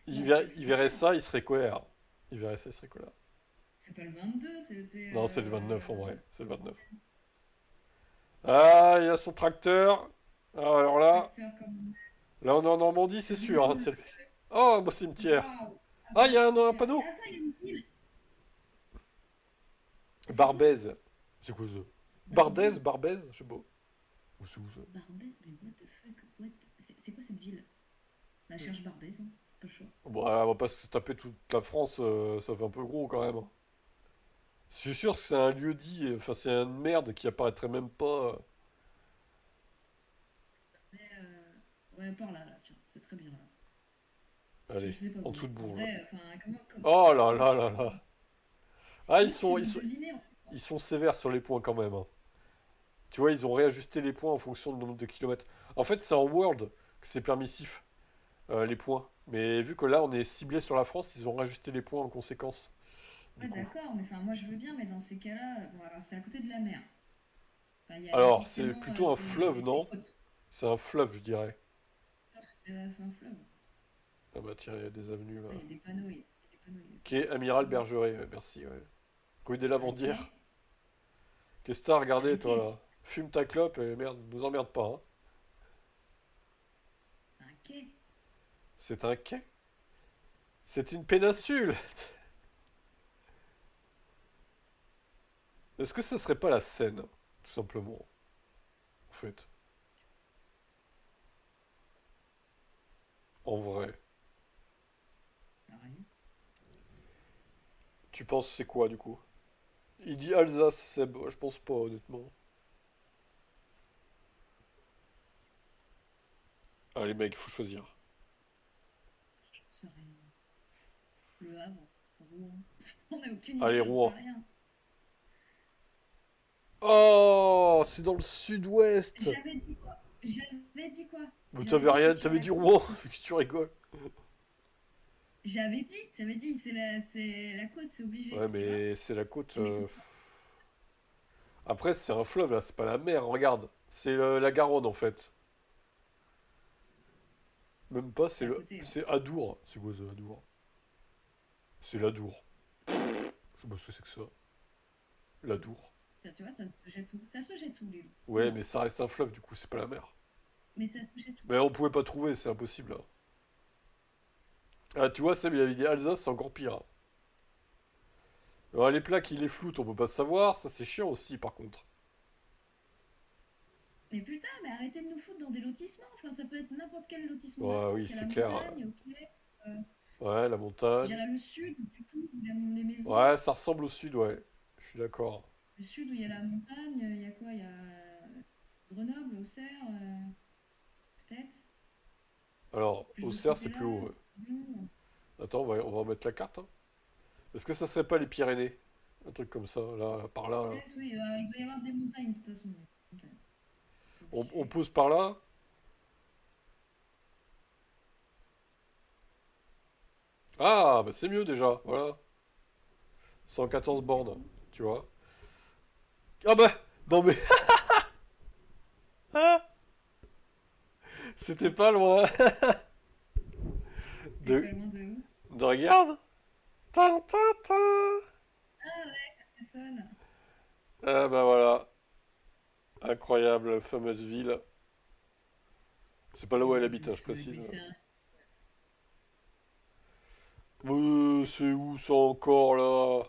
Non, c'est Il plus verrait bas. ça, il serait colère. Il verrait ça, il serait colère. C'est pas le 22, c'était. Non, c'est le 29 en vrai. C'est le 29. Ah, il a son tracteur. Ah, alors là, Tracteur comme. là on est en Normandie, C'est c'est sûr, hein, ridicule. c'est le mec. Oh, un beau cimetière. Waouh! Ah Ah, bah, il y a un cimetière. panneau. Attends, il y a une ville. C'est où? Barbès. C'est quoi ça? Bardez, Barbès. Barbès? Je sais pas. Où c'est où ça? Barbès, mais what the fuck? What? C'est quoi cette ville? Bah, cherche Barbès, hein. Pas le choix. Bon, on va pas se taper toute la France, ça fait un peu gros quand même, hein. Je suis sûr que c'est un lieu dit, enfin c'est une merde qui apparaîtrait même pas. Mais, ouais, par là, là, tiens. C'est très bien là. Je Allez, sais pas en comment. dessous de En Bourges. vrai, enfin, Oh là comment là tu là veux, là. Ah, comment tu veux deviner? ils sont sévères sur les points quand même, hein. Tu vois, ils ont réajusté les points en fonction du nombre de kilomètres. En fait, c'est en World que c'est permissif, les points. Mais vu que là, on est ciblé sur la France, ils ont réajusté les points en conséquence, du Ouais, coup. d'accord, mais enfin, moi je veux bien, mais dans ces cas-là, bon, alors c'est à côté de la mer. Enfin, il y a Alors, c'est forcément, plutôt un fleuve, c'est non? côte. C'est un fleuve, je dirais. C'est un fleuve. Ah bah tiens, il y a des avenues là. Putain, il y a des panneaux, il y a des panneaux, il y a des Quai panneaux. Amiral Bergeret, ouais, merci, ouais. Rue des Un Lavandières. quai? Qu'est-ce que t'as Un regardé, toi, quai? là? Fume ta clope et merde, nous emmerde pas, hein. C'est un quai? C'est un quai? C'est une péninsule! Est-ce que ça serait pas la Seine, tout simplement, en fait? En vrai. Ça rien. Tu penses c'est quoi, du coup? Il dit Alsace, Seb. Je pense pas, honnêtement. Allez, mec, faut choisir. Ça rien. Le Havre, Rouen. On n'a aucune Allez, idée, j'en sais Rouen. rien. Oh, c'est dans le sud-ouest. J'avais dit quoi? J'avais dit quoi? Mais J'avais t'avais dit c'est rien, sur t'avais la dit côte. Rouen. Fait que tu rigoles. J'avais dit, c'est la côte, c'est Ouais, obligé, tu vois? mais c'est la côte. Tu m'écoutes pas. Après, c'est un fleuve, là, c'est pas la mer. Regarde. C'est la Garonne, en fait. Même pas, C'est à côté, hein. c'est Adour. C'est quoi ça, Adour? C'est l'Adour. Je sais pas ce que c'est que ça. L'Adour. Ça, tu vois, ça se jette tout. Ça se jette tout, les loups. Ouais, Dis-moi. mais ça reste un fleuve, du coup, c'est pas la mer. Mais ça se jette tout. Mais on pouvait pas trouver, c'est impossible, là. Ah, tu vois, Seb, il avait dit Alsace, c'est encore pire, hein. Alors, les plaques, il est flou, on peut pas savoir. Ça, c'est chiant aussi, par contre. Mais putain, mais arrêtez de nous foutre dans des lotissements. Enfin, ça peut être n'importe quel lotissement de la Ouais, France. oui, Il y a c'est la clair. montagne, ok. Euh, Ouais, la je montagne. dirais le sud, du coup, où il y a les maisons. Ouais, ça ressemble au sud, ouais. Je suis d'accord. Le sud, où il y a la montagne, il y a quoi? Il y a Grenoble, Auxerre, peut-être. Alors, Plus de ce Auxerre, c'est plus haut, côté-là. ouais. Lyon, Attends, on va remettre la carte, hein. Est-ce que ça serait pas les Pyrénées? Un truc comme ça, là, par là, là. peut-être, oui. Il doit y avoir des montagnes, de toute façon. Des montagnes, c'est On obligé. pousse par là? Ah, bah c'est mieux déjà, voilà. 114 bornes, tu vois. Ah bah, non mais, c'était pas loin. T'es pas De, loin de où? de regarde. Tin, tin, tin. Ah ouais, ça sonne. Ah bah voilà. Incroyable, fameuse ville. C'est pas là où elle habite, hein, je précise. C'est un, C'est où ça encore là?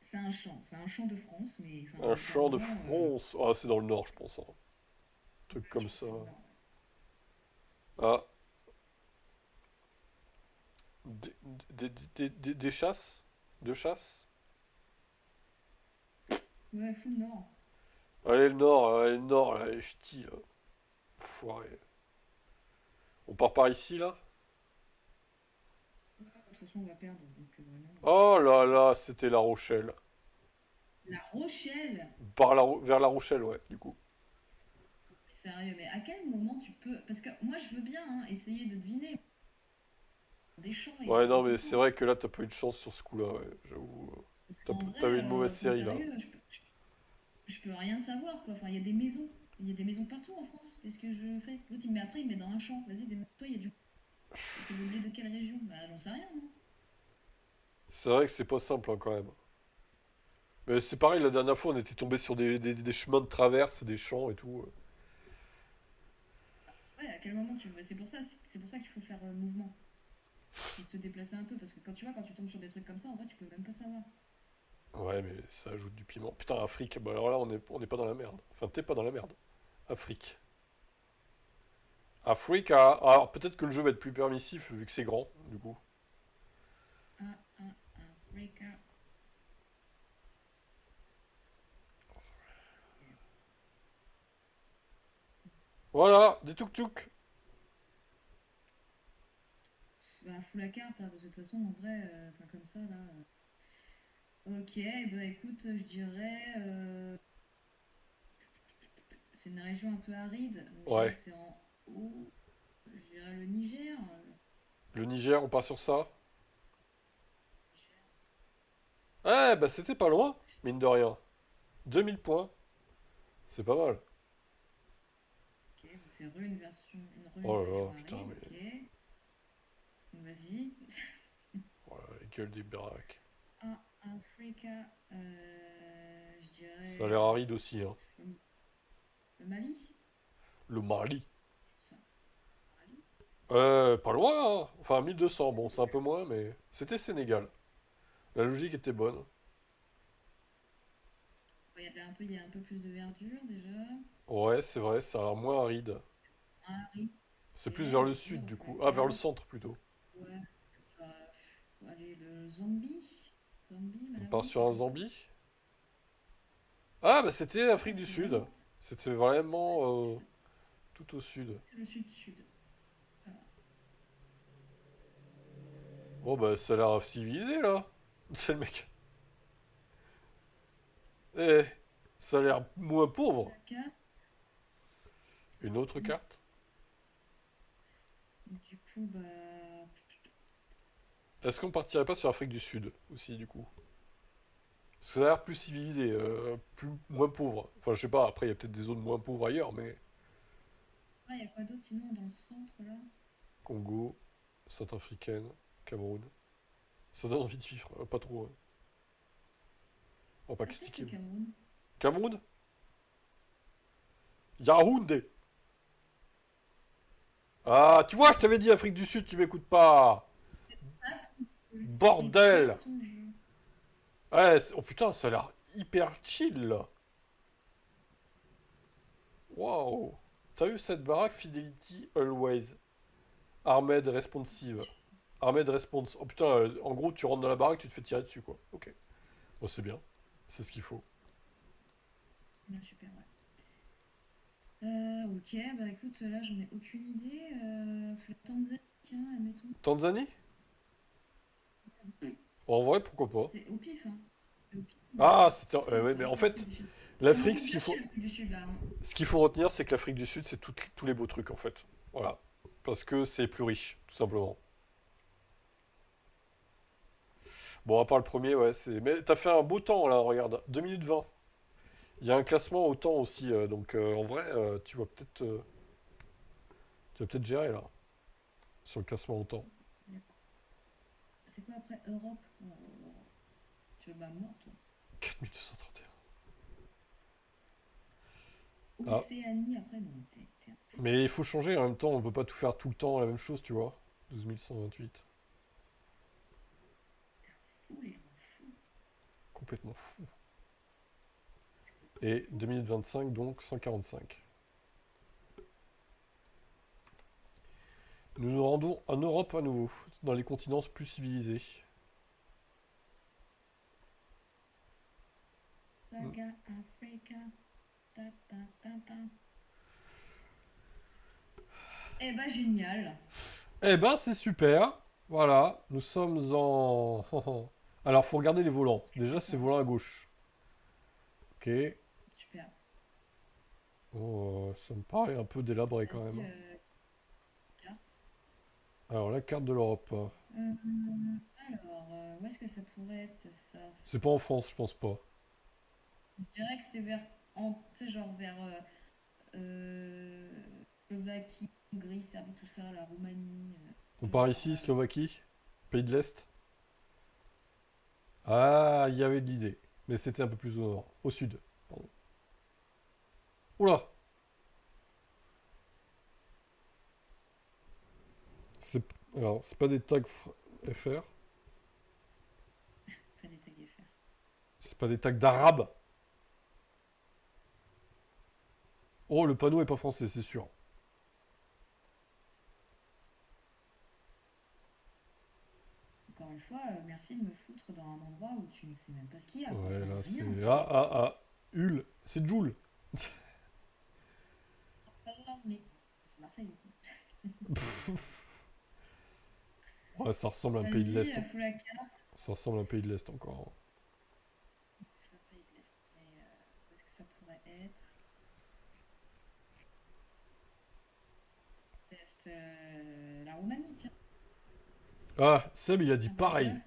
c'est un champ de France, mais enfin, Un champ de littéralement, France. Ah, c'est dans le nord, je pense, hein. Un truc je comme pense que ça. c'est le Nord. Ah, des, des chasses? De chasse? Ouais, full Nord. Allez, le nord, là, les ch'tis, là. Foiré. On part par ici, là? Ouais, de toute façon, on va perdre, donc non. Oh là là, c'était La Rochelle. La Rochelle! Vers La Rochelle, ouais, du coup. Mais sérieux, mais à quel moment tu peux. Parce que moi, je veux bien hein, essayer de deviner des champs et Ouais, des non, mais c'est lotissements. vrai que là, t'as pas eu de chance sur ce coup-là, ouais, j'avoue. Parce qu'en T'avais vrai, une mauvaise enfin, série, là. sérieux, je peux rien savoir, quoi. Enfin, il y a des maisons. Il y a des maisons partout en France. Qu'est-ce que je fais? L'autre, il met après, il met dans un champ. Vas-y, toi, il y a du. C'est le blé de quelle région? Bah, j'en sais rien, moi. C'est vrai que c'est pas simple, hein, quand même. Mais c'est pareil, la dernière fois, on était tombé sur des chemins de traverse, des champs et tout. Ouais, à quel moment tu. Bah, c'est pour ça qu'il faut faire mouvement. Faut se déplacer un peu. Parce que quand tu vois, quand tu tombes sur des trucs comme ça, en vrai, tu peux même pas savoir. Ouais, mais ça ajoute du piment. Putain, Afrique, bah alors là, on est pas dans la merde. Enfin, t'es pas dans la merde. Afrique. Africa. Alors, peut-être que le jeu va être plus permissif, vu que c'est grand, du coup. Africa. Voilà, des tuk-tuk. Bah, fous la carte, hein, parce que de toute façon, en vrai, enfin, comme ça, là. Ok, bah écoute, je dirais. C'est une région un peu aride, donc je dirais Ouais. que c'est en haut. Je dirais le Niger. Le Niger, on part sur ça? Niger. Ouais, bah c'était pas loin, mine de rien. 2000 points, c'est pas mal. Ok, donc c'est Oh une là là, région putain, aride, mais... ok. Donc vas-y. Voilà, les gueules des baraques. Ah, Africa, je Ça a dirais l'air aride aussi, hein. le, le Mali. Le Mali. Ça, Mali. Pas loin, hein. Enfin, 1200, bon, c'est un peu moins, mais... C'était Sénégal. La logique était bonne. Il y a un peu plus de verdure déjà. Ouais, c'est vrai, ça a l'air moins aride. Ah oui, C'est ok, plus vers le ok, sud, du refus la coup. Ah, vers le carte. centre, plutôt. Ouais, bah, allez, le Zambie. Zambie, On part Malawi, sur c'est un quoi ça? Zambie. Ah, bah c'était Afrique Ah, du c'est Sud. vraiment. C'était vraiment Putain, tout au sud. c'est le sud-sud. Voilà. Oh, bah ça a l'air civilisé, là. C'est le mec. Eh, ça a l'air moins Refus pauvre. la carte. Une autre Mm. carte? Du coup, bah. Est-ce qu'on partirait pas sur Afrique du Sud, aussi, du coup? Parce que ça a l'air plus civilisé, moins pauvre. Enfin, je sais pas, après, il y a peut-être des zones moins pauvres ailleurs, mais... Ah, il y a quoi d'autre sinon dans le centre là? Congo, Centrafricaine, Cameroun. Ça donne envie de vivre, pas trop, hein. On va pas Ah, si, c'est critiquer. le Cameroun. Cameroun? Yaoundé! Ah, tu vois, je t'avais dit Afrique du Sud, tu m'écoutes pas! Pas ton jeu. C'est pas Bordel! ton jeu. Ouais, oh putain, ça a l'air hyper chill, là. Waouh! T'as eu cette baraque Fidelity Always? Armed Responsive. Armed Response. Oh putain, en gros, tu rentres dans la baraque, tu te fais tirer dessus, quoi. Ok. Bon, c'est bien. C'est ce qu'il faut. Ah, super, ouais. Ok, bah écoute, là j'en ai aucune idée. La Tanzanie, tiens, admettons. Tanzanie? En vrai, pourquoi pas? C'est au pif, hein. C'est au pif, Ah, mais c'était... ok, ouais, mais allez, en c'est l'Afrique fait, du Sud. Ça l'Afrique, commence bien chill, l'Afrique du Sud, là, hein. ce qu'il faut retenir, c'est que l'Afrique du Sud, c'est tous les beaux trucs, en fait. Voilà. Parce que c'est plus riche, tout simplement. Bon, à part le premier, ouais, c'est... Mais t'as fait un beau temps, là, regarde. 2 minutes 20. Il y a un classement au temps aussi, donc en vrai, tu vas peut-être gérer, là, sur le classement au temps. C'est quoi après Europe? Oh là là. Tu veux ma mort, toi. 4231. Ah, Océanie, après, non, t'es un fou. mais il faut changer en même temps, on peut pas tout faire tout le temps la même chose, tu vois. 12128. T'es un fou, les gens, un fou. Complètement fou. Et 2 minutes 25, donc 145. Nous nous rendons en Europe à nouveau, dans les continents plus civilisés. Hmm. Saga Africa. Ta, ta, ta, ta. Eh ben, génial. Eh ben, c'est super. Voilà, nous sommes en... Alors, faut regarder les volants. Déjà, c'est Attends, volant à gauche. Ok. super. Oh, ça me paraît un peu délabré quand même, Vas-y, hein. carte. Alors, la carte de l'Europe. Alors, où est-ce que ça pourrait être ça? C'est pas en France, je pense pas. Je dirais que c'est vers, tu sais, genre vers Slovaquie, Hongrie, Serbie, tout ça, la Roumanie, On genre part par ici, là. Slovaquie, pays de l'Est. Ah, il y avait de l'idée. Mais c'était un peu plus au nord. Au sud, pardon. Oula! C'est... Alors, c'est pas des tags FR. Pas des tags FR. C'est pas des tags d'arabe. Oh, le panneau est pas français, c'est sûr. Encore une fois, merci de me foutre dans un endroit où tu ne sais même pas ce qu'il y a, quoi. Ouais, Enfin, il n'y là, a c'est... rien en Ah, fait. ah, ah. Hul. C'est Joule. Mais c'est Marseille, du coup. Ouais, ça ressemble à un pays de Vas-y, l'Est. faut la carte. Ça ressemble à un pays de l'Est encore. C'est un pays de l'Est. Mais qu'est-ce que ça pourrait être? Est la Roumanie, tiens. Ah, Seb, il a dit Ah bah pareil. voilà.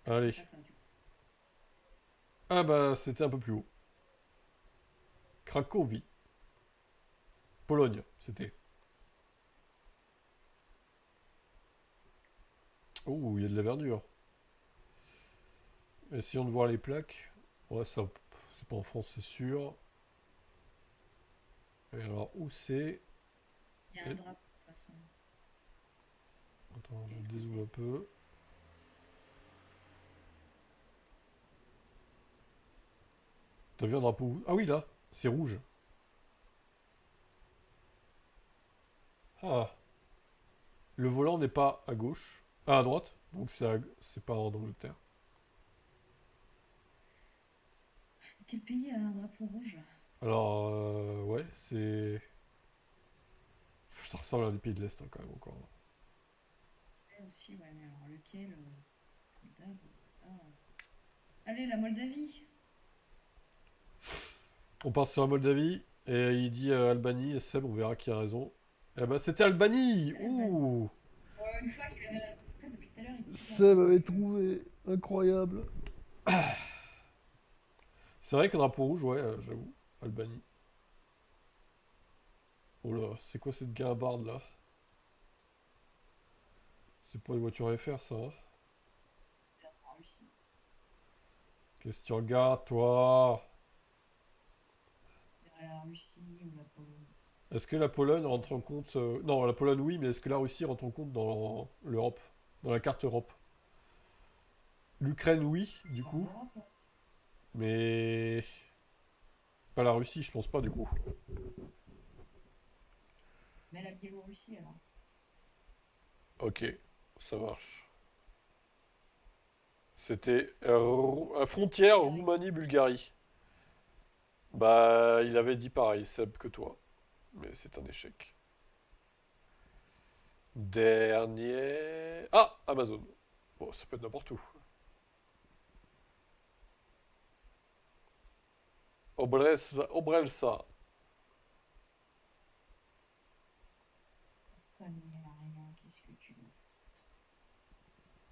Ce serait Allez. pas ça, du coup. Ah bah, c'était un peu plus haut. Cracovie. Pologne, c'était. Oh, il y a de la verdure. Essayons de voir les plaques. Ouais, ça, c'est pas en France, c'est sûr. Et alors, où c'est? Il y a un Et- drapeau, de toute façon, Attends, de je l'autre dézoome un côté. peu. T'as vu un drapeau où? Ah oui, là, c'est rouge. Ah, le volant n'est pas à gauche. Ah, à droite. Donc c'est pas en Angleterre. Quel pays a un drapeau rouge? Alors, ouais, c'est... Ça ressemble à des pays de l'Est, hein, quand même, encore. Aussi, ouais, mais alors lequel? Comme d'hab. Ah. Allez, la Moldavie. On part sur la Moldavie, et il dit Albanie, et Seb, on verra qui a raison. Eh ben, c'était Albanie! C'est l'Albanie. Ouh! Une fois qu'il avait raison. En fait, depuis tout à l'heure, il dit toujours la Seb même avait chose. trouvé. Incroyable. C'est vrai qu'un drapeau rouge, ouais, j'avoue. Albanie. Oh là, c'est quoi cette guimbarde là? C'est pas une voiture FR ça, hein? En Russie. Qu'est-ce que tu regardes, toi? Je dirais la Russie ou la Pologne. Est-ce que la Pologne rentre en compte... Non, la Pologne oui, mais est-ce que la Russie rentre en compte dans l'Europe? Dans la carte Europe? L'Ukraine oui, du C'est en coup. Europe, hein. Mais... Pas la Russie, je pense pas, du coup. Mais la Biélorussie, alors. Ok, ça marche. C'était frontière Bulgarie. Roumanie-Bulgarie. Bah, il avait dit pareil, Seb, que toi. Mais c'est un échec. Dernier... Ah, Amazon. Bon, ça peut être n'importe où. Obrelsa. Connais rien, qu'est-ce que tu veux?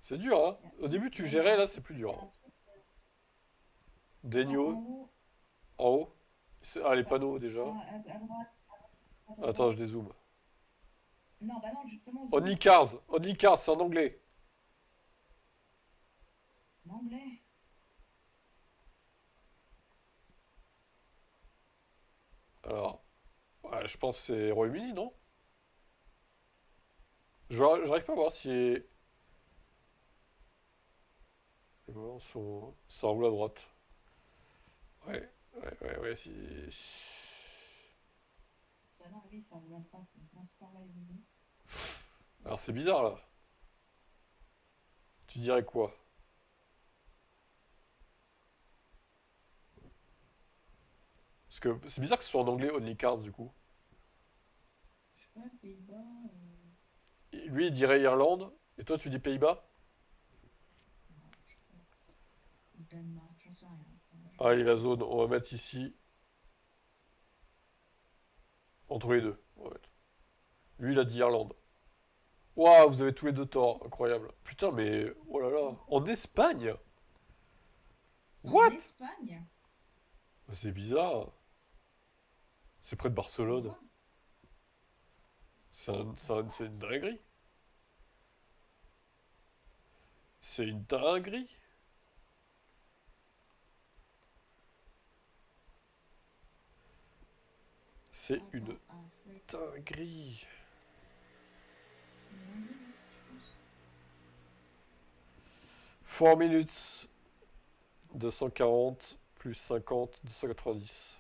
C'est dur, hein? Il y a Au début, tu ouais, il y a gérais, un là, c'est truc. plus Il dur, y a hein. un truc. Non, Daigneau, en haut. en haut. Ah, les Pas- panneaux, déjà. non, à droite. À Attends, je droite. dézoome. Non, bah non, justement, Only zoom. Cars. Only Cars, c'est en anglais. En anglais. Alors, ouais, je pense que c'est Royaume-Uni, non? J'arrive pas à voir si les volants sont en haut à droite. Ouais, ouais, si... Bah non, oui, c'est en haut à droite. Donc, non, c'est pas Royaume-Uni. Alors, c'est bizarre, là. Tu dirais quoi? Parce que c'est bizarre que ce soit en anglais Only Cars, du coup. Je sais pas, Pays-Bas. Lui, il dirait Irlande, et toi, tu dis Pays-Bas? Non, je sais pas. Ou Danemark, j'en sais rien. Allez, la zone, on va mettre ici, entre les deux. On va mettre. Lui, il a dit Irlande. Waouh, vous avez tous les deux tort, incroyable. Putain, mais, oh là là, en Espagne? C'est en What? Espagne? C'est bizarre. C'est près de Barcelone. Andorre? C'est une dinguerie. C'est une dinguerie. C'est une Attends, Afrique. dinguerie. C'est une dinguerie, je pense. 4 minutes, 240, plus 50, 290.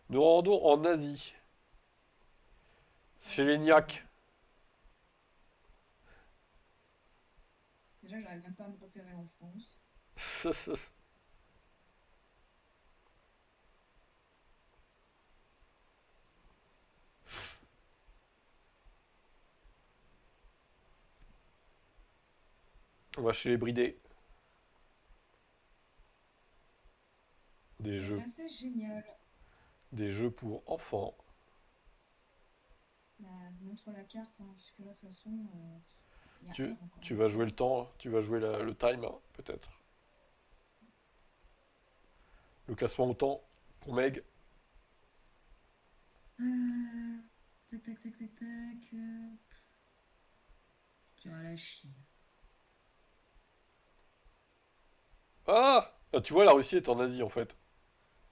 Nous rendons en Asie, chez les Niaques. Déjà, j'arrive même pas à me repérer en France. On va chez les bridés. Des Eh jeux. ben, c'est génial. Des jeux pour enfants. Bah, montre la carte, hein, puisque là, de toute façon, il y a Tu, heure encore tu une vas fois. jouer le temps, tu vas jouer le time, hein, peut-être. Le classement au temps pour Meg. Tac, tac, tac, tac, tac. Je dirais la Chine. Ah! Ah, tu vois, la Russie est en Asie en fait.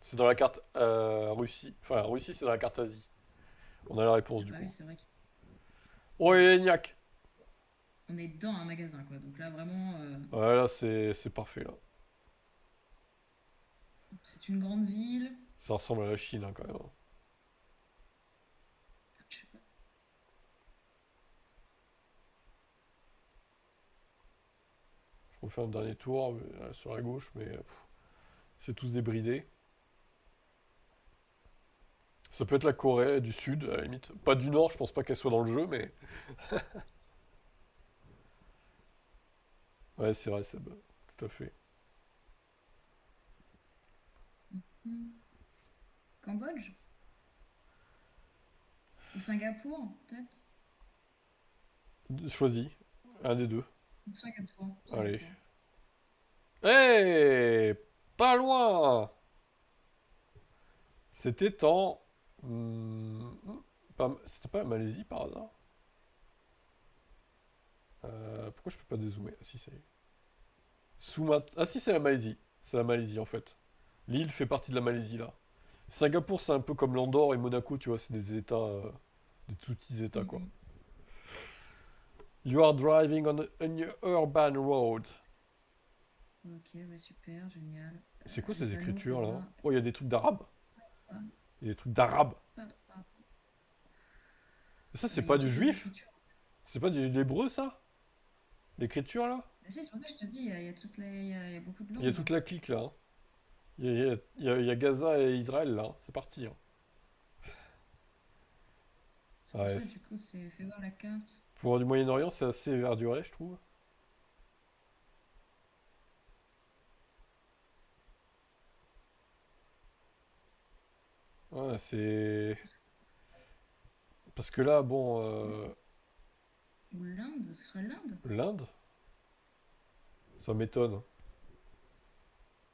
C'est dans la carte Russie. Enfin, Russie, c'est dans la carte Asie. On a la réponse Ah du bah coup. oui, c'est vrai Oh, et Gnac! qu'on est dans un magasin, quoi. Donc là, vraiment, Ouais, là, c'est parfait là. c'est une grande ville. Ça ressemble à la Chine hein, quand même, hein. Je sais pas. Je refais un dernier tour sur la gauche, mais c'est tous débridés. Ça peut être la Corée du Sud, à la limite. Pas du Nord, je pense pas qu'elle soit dans le jeu, mais. Ouais, c'est vrai, Seb. Tout à fait. Hmm. Cambodge? Ou Singapour, peut-être? Choisis. Un des deux. Ou Singapour. Allez. Singapour. Hey! Pas loin! C'était en. C'était pas la Malaisie par hasard? Pourquoi je peux pas dézoomer? Ah si, ça y est. Ah si, c'est la Malaisie. C'est la Malaisie en fait. L'île fait partie de la Malaisie là. Singapour, c'est un peu comme l'Andorre et Monaco, tu vois, c'est des États. Des tout petits États quoi. Mhm. You are driving on an urban road. Ok, bah super, génial. C'est quoi ces Les anneaux, ça écritures là? va. Oh, il y a des trucs d'arabe. Ah, Il y a des trucs d'arabe. ah. Ça, Ah, c'est mais il y a pas du toutes les juif? écritures. C'est pas du l'hébreu ça? L'écriture là? Ah, si, c'est pour ça que je te dis, il y a toutes il y a beaucoup de Il y a langues, toute hein. la clique là, hein. Il y a Gaza et Israël là, hein. C'est parti, hein. C'est pour Ouais, ça, du coup, c'est fais voir la carte. pour du Moyen-Orient, c'est assez verduré, je trouve. Ouais, c'est. Parce que là, bon, Ou l'Inde, ce serait l'Inde? l'Inde, ça m'étonne.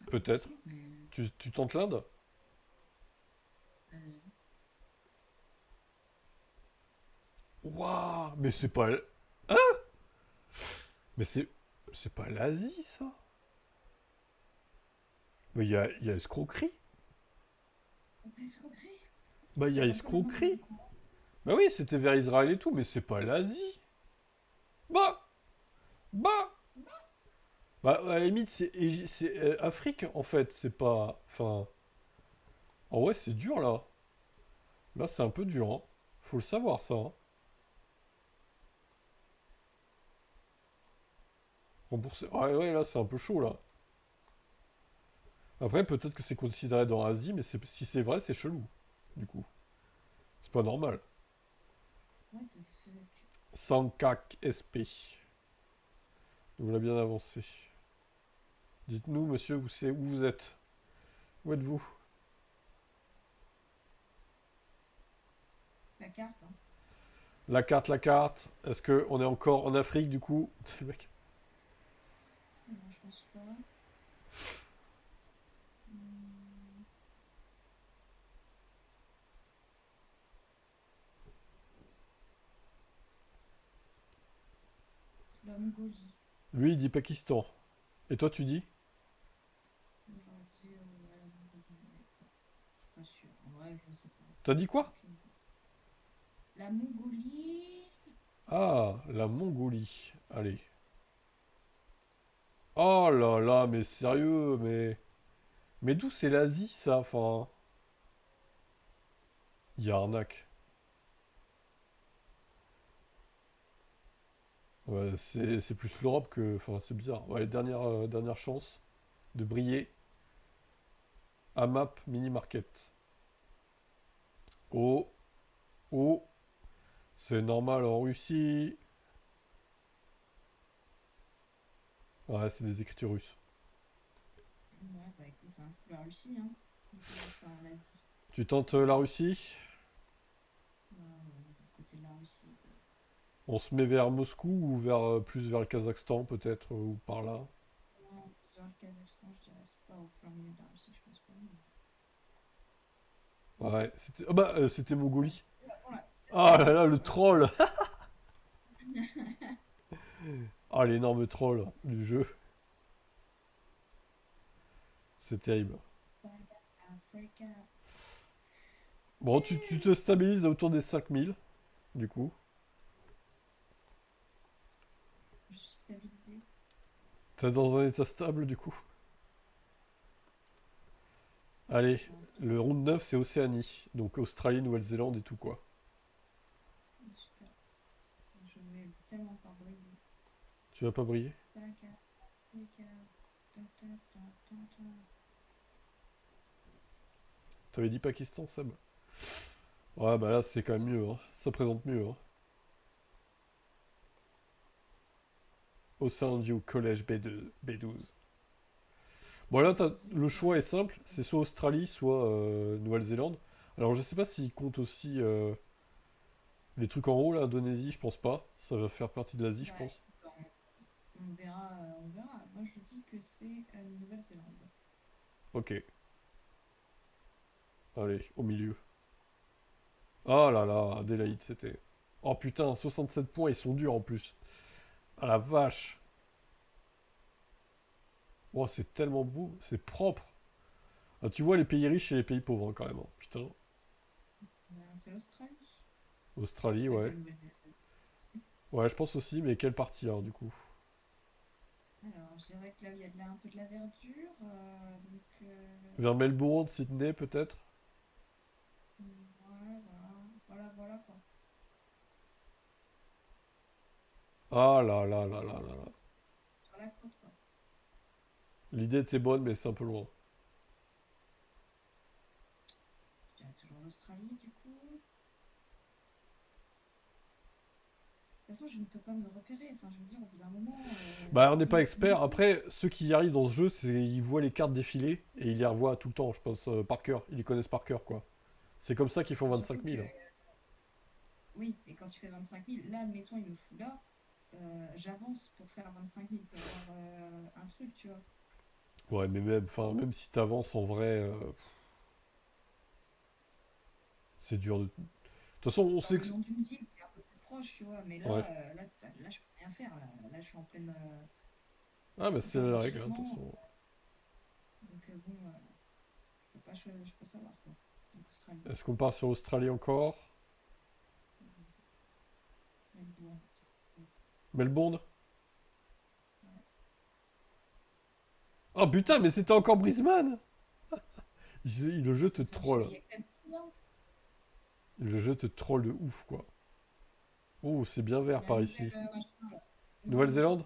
Ah, pas du Peut-être. tout, mais Tu tentes l'Inde? vas-y. Waouh, mais c'est pas. Mais c'est pas l'Asie, ça? Mais il y a escroquerie. T'as escroquerie? Bah, il y À a partir du moment où t'as escroquerie. dit quoi? Bah oui, c'était vers Israël et tout, mais c'est pas l'Asie. Bah, bah. Bah, à la limite, c'est Afrique, en fait. C'est pas. Enfin. Ah ouais, c'est dur, là. Là, c'est un peu dur, hein. Faut le savoir, ça, hein. Rembourser. Ouais, ouais, là, c'est un peu chaud, là. Après, peut-être que c'est considéré dans Asie, mais si c'est vrai, c'est chelou. Du coup. C'est pas normal. What the fuck? Sankak SP. Nous voilà bien avancé. Dites-nous, monsieur, où vous êtes? Où êtes-vous? La carte, hein. La carte, la carte. Est-ce que on est encore en Afrique, du coup? C'est le mec. Non, je pense pas. Hmm, la Mongolie. Lui, il dit Pakistan. Et toi, tu dis? Moi, j'aurais dit ouais, la Mongolie, mais bon, je suis pas sûre. En vrai, je sais pas. T'as dit quoi? Aucune idée. La Mongolie? Ah, la Mongolie. Allez. Oh là là, mais sérieux, mais. Mais d'où c'est l'Asie, ça? Enfin. Il y a arnaque. Ouais, c'est plus l'Europe que. Enfin, c'est bizarre. Ouais, dernière chance de briller. AMAP Mini Market. Oh, oh, c'est normal en Russie. Ouais, c'est des écritures russes. Ouais, bah écoute, hein, faut la Russie, hein. On peut mettre ça en Asie. Tu tentes la Russie? Du côté de la Russie, quoi. On se met vers Moscou ou vers plus vers le Kazakhstan peut-être ou par là. Non, dans le Kazakhstan, je dirais, c'est pas au plein milieu de la Russie, je pense pas. Ouais, c'était ah bah c'était Ouais. Mongolie. Bon, là, Ah là ouais, là, bah le voilà. troll. Ah, l'énorme troll du jeu. C'est terrible. Spider Africa. Bon, tu te stabilises autour des 5000 du coup. Je suis stabilisée. T'es dans un état stable du coup. Allez, Pour l'instant, le round 9 c'est Océanie. Donc Australie, Nouvelle-Zélande et tout quoi. super. Je vais tellement pas briller. Tu vas pas briller? South Africa. Ta, ta, ta, ta, ta. T'avais dit Pakistan, Seb? Ouais, bah là c'est quand même mieux, hein. Ça présente mieux, hein. Ocean View College B2, B12. Bon là, le Bah, choix est simple, c'est soit Australie, soit Nouvelle-Zélande. Alors je sais pas s'ils comptent aussi les trucs en haut, là, Indonésie, je pense pas. Ça va faire partie de l'Asie, je bah, pense. écoute, on verra, on verra. Moi, je dis que c'est Nouvelle-Zélande. Ok, allez, au milieu. Ah là là, Adélaïde, c'était... Oh putain, 67 points, ils sont durs en plus. Ah la vache. Oh, c'est tellement beau, c'est propre. Ah, tu vois les pays riches et les pays pauvres, hein, quand même, hein. Putain. C'est l'Australie. Australie, Avec la ouais. Nouvelle-Zélande. Ouais, je pense aussi, mais quelle partie, alors, du coup? Alors, je dirais que là, il y a un peu de la verdure. Donc, Vers Melbourne, Sydney, peut-être? ouais, voilà. Voilà, voilà, quoi. Ah là là là là là là. Sur la côte, quoi. L'idée était bonne, mais c'est un peu loin. Je dirais toujours l'Australie, du coup. De toute façon, je ne peux pas me repérer. Enfin, je veux dire, au bout d'un moment, Bah, on n'est c'est pas une expert. fois. Après, ceux qui y arrivent dans ce jeu, c'est ils voient les cartes défiler et ils les revoient tout le temps, je pense, par cœur. Ils les connaissent par cœur, quoi. C'est comme ça qu'ils font C'est surtout 25 que, 000. Hein. oui, et quand tu fais 25 000 là, admettons, il me fout là. J'avance pour faire 25 000 pour voir un truc, tu vois. Ouais, mais même, enfin, même si t'avances en vrai, c'est dur de. De toute façon, on Dans sait le que. nom d'une ville qui est un peu plus proche, tu vois. Mais Ouais. là, là, je peux rien faire. Là, je suis en pleine Ah, bah, c'est la règle, hein, de toute ralentissement. façon. Donc, bon, je peux pas savoir, quoi. Donc, Australie, Est-ce qu'on part sur Australie encore? Melbourne. Melbourne? Ouais. Ah putain, mais c'était encore Brisbane! Le jeu Parce te que, enfin, il troll. y a que ça de bien. Le jeu te troll de ouf, quoi. Oh, c'est bien vert La par nouvelle ici. machin, là. Nouvelle-Zélande. Nouvelle-Zélande?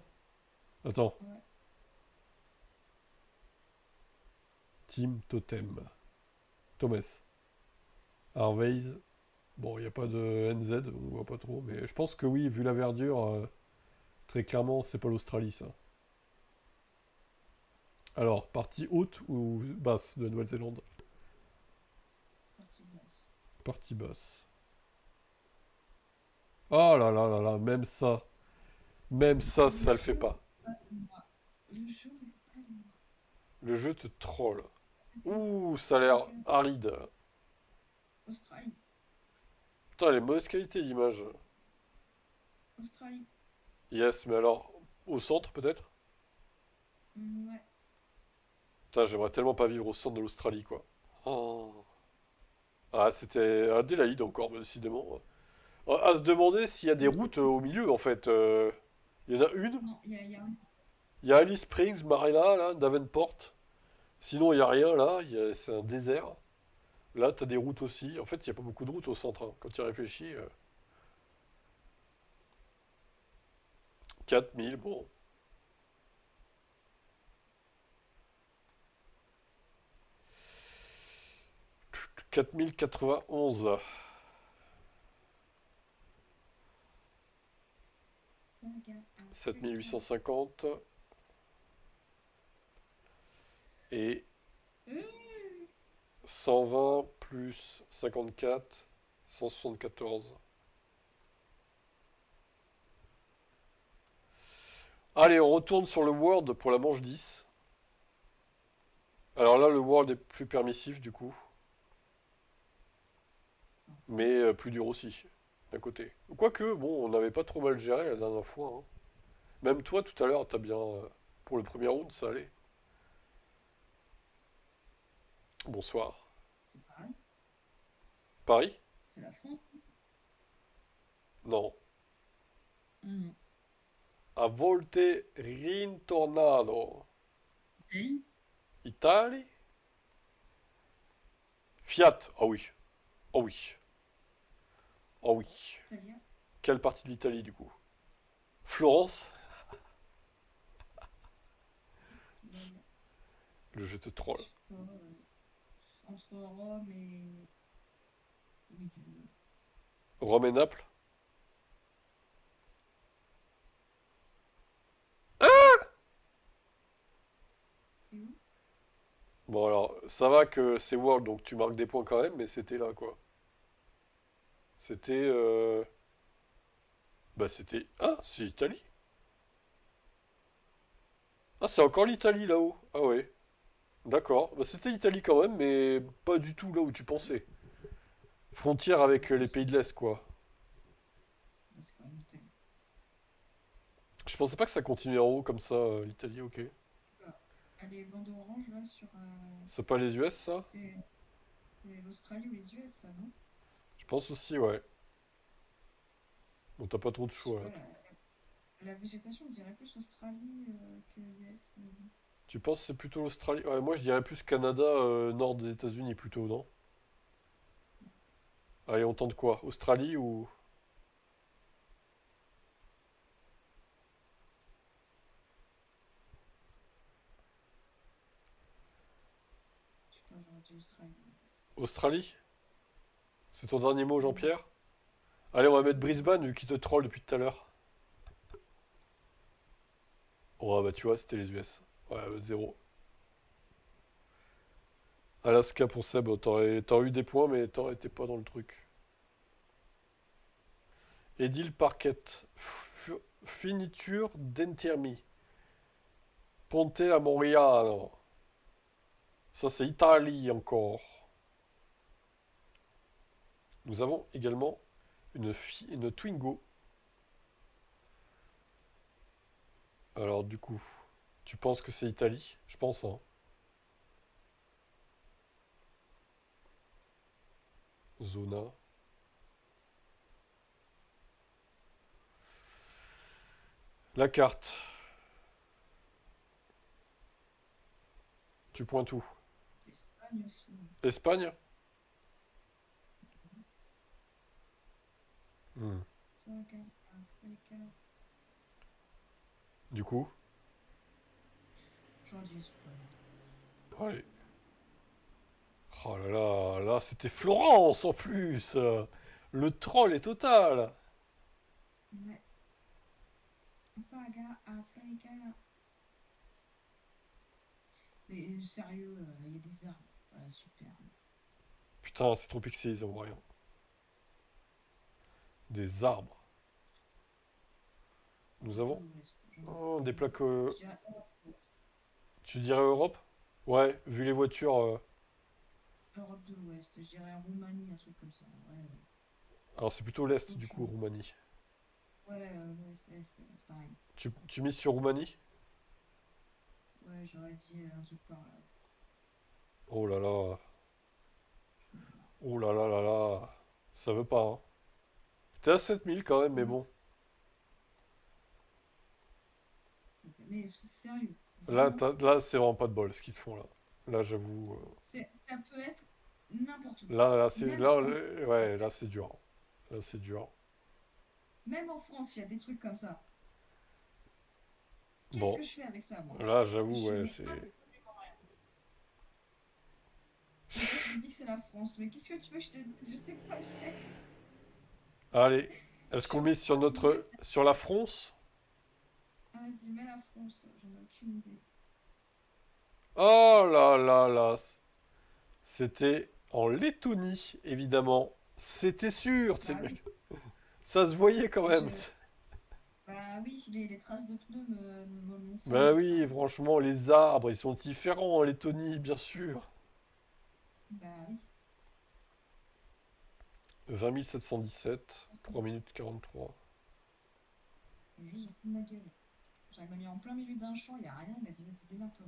Attends. Ouais. Team Totem. Thomas. Harveys. Bon, il n'y a pas de NZ, on voit pas trop, mais je pense que oui, vu la verdure, très clairement, c'est pas l'Australie, ça. Alors, partie haute ou basse de Nouvelle-Zélande? Partie basse. Partie basse. Oh là là là là, même Le ça le fait jeu pas. veut pas de moi. Le jeu ne veut pas de moi. Le jeu te troll. Africa, Ouh, ça a l'air Africa, aride. Australie, Putain, les mauvaises qualités d'image. Australie. Yes, mais alors, au centre peut-être? Ouais. Putain, j'aimerais tellement pas vivre au centre de l'Australie, quoi. Oh. Ah, c'était Adélaïde encore, décidément. À se demander s'il y a des routes au milieu, en fait. Il y en a une. Non, il y a un. Il y a Alice Springs, Marina, là, Davenport. Sinon, il n'y a rien, là. C'est un désert. Là, t'as des routes aussi. En fait, il n'y a pas beaucoup de routes au centre, hein. Quand tu y réfléchis. 4000, bon. 4091. 1, 4, 1, 3, 4. 7850. Et Euh, 120 plus 54, 174. Allez, on retourne sur le World pour la manche 10. Alors là, le World est plus permissif du coup, enfin, mais plus dur aussi, d'un côté. Quoique, bon, on n'avait pas trop mal géré la dernière fois, hein. Même toi, tout à l'heure, t'as bien... pour le premier round, ça allait. Bonsoir. c'est pareil. Paris? C'est la France. Non. Ah non. A volte rintornado. Italie? Italie? Fiat. Ah oui. Ah oui. Ah oui. Italien? Quelle partie de l'Italie, du coup? Florence? Lol. Le jeu de Je troll. sais pas. Entre Rome et. Oui, Rome et Naples? c'est où? Bon alors, ça va que c'est World, donc tu marques des points quand même, mais c'était là, quoi. C'était... Bah c'était... Ah, c'est Italie. Ah, c'est encore l'Italie, là-haut. Ah ouais. D'accord. Bah c'était Italie quand même, mais pas du tout là où tu pensais. Frontière avec les pays de l'Est, quoi. Bah, c'est quand même Italie. Je pensais pas que ça continuait en haut comme ça, l'Italie, ok. Voilà. Ah, les bandeaux oranges là sur. C'est pas les US, ça? C'est c'est l'Australie ou les US, ça, non? Je pense aussi, ouais. Bon, t'as pas trop de Je sais choix, là. pas, la végétation, on dirait plus Australie que US. Tu penses que c'est plutôt l'Australie? Ouais, moi je dirais plus Canada, nord des États-Unis plutôt, non? Allez, on tente quoi? Australie ou... Je sais pas, j'aurais dit Australie. Australie? C'est ton dernier mot, Ouais. Jean-Pierre? Allez, on va mettre Brisbane vu qu'il te troll depuis tout à l'heure. Oh, bah tu vois, c'était les US. Ouais, 0. Alaska pour Seb, t'aurais eu des points, mais t'aurais été pas dans le truc. Edil Parquet. Finiture d'Entermi. Ponte a Moriano. Ça, c'est Italie encore. Nous avons également une Twingo. Alors, du coup, tu penses que c'est Italie? Je pense, hein. Zona. La carte. Tu pointes où? Espagne aussi. Espagne? Hmm. Ça, regarde, Africa. Du coup? J'aurais dit Espagne. Allez. Oh là là, là, c'était Florence en plus. Le troll est total. Ouais. Saga Africa. Mais sérieux, il y a des arbres. Voilà, super. Putain, c'est trop pixelisé, on voit rien. Des arbres. Nous Europe de avons l'Ouest. J'en ai oh, des aucune idée. plaques. Je dirais Europe de l'Ouest. Tu dirais Europe? Ouais, vu les voitures. Europe de l'Ouest. Je dirais Roumanie, un truc comme ça. Ouais, Alors c'est plutôt l'Est du coup, aucune idée. Roumanie. Ouais, l'Ouest, l'Est, pareil. Tu mises sur Roumanie? Ouais, j'aurais dit un truc par là. Oh là là. Je sais pas. Oh là là là là. Ça veut pas, hein. T'es à 7000 quand même, mais Non, bon. mais c'est sérieux. Là, Vraiment, là c'est vraiment pas de bol ce qu'ils te font là. Là, j'avoue. ça peut être n'importe où. Là, c'est. Même Là, en France, ça ouais, peut là, être. c'est dur. Là, c'est dur. Même en France, il y a des trucs comme ça. Qu'est-ce Bon, que je fais avec ça, moi? là, j'avoue, Je ouais, n'ai c'est. absolument rien. Et toi, tu me dis que c'est la France. Mais qu'est-ce que tu veux que je te dise? Je sais pas où c'est. Allez, est-ce Je sais qu'on même mise sur pas où est. sur la France? Ah, vas-y, mets la France. J'en ai aucune idée. Oh là là là. C'était en Lettonie, évidemment. C'était sûr, tu sais, Bah le oui. mec. Ça se voyait quand même. Je... Bah oui, les traces de pneus me l'ont fait Bah dire ça. oui, franchement, les arbres, ils sont différents en Lettonie, bien sûr. Bah oui. 20 717, 3 minutes 43. Juste, on fout de ma gueule. J'avais mis en plein milieu d'un champ, il n'y a rien, il m'a dit vas-y démarre-toi.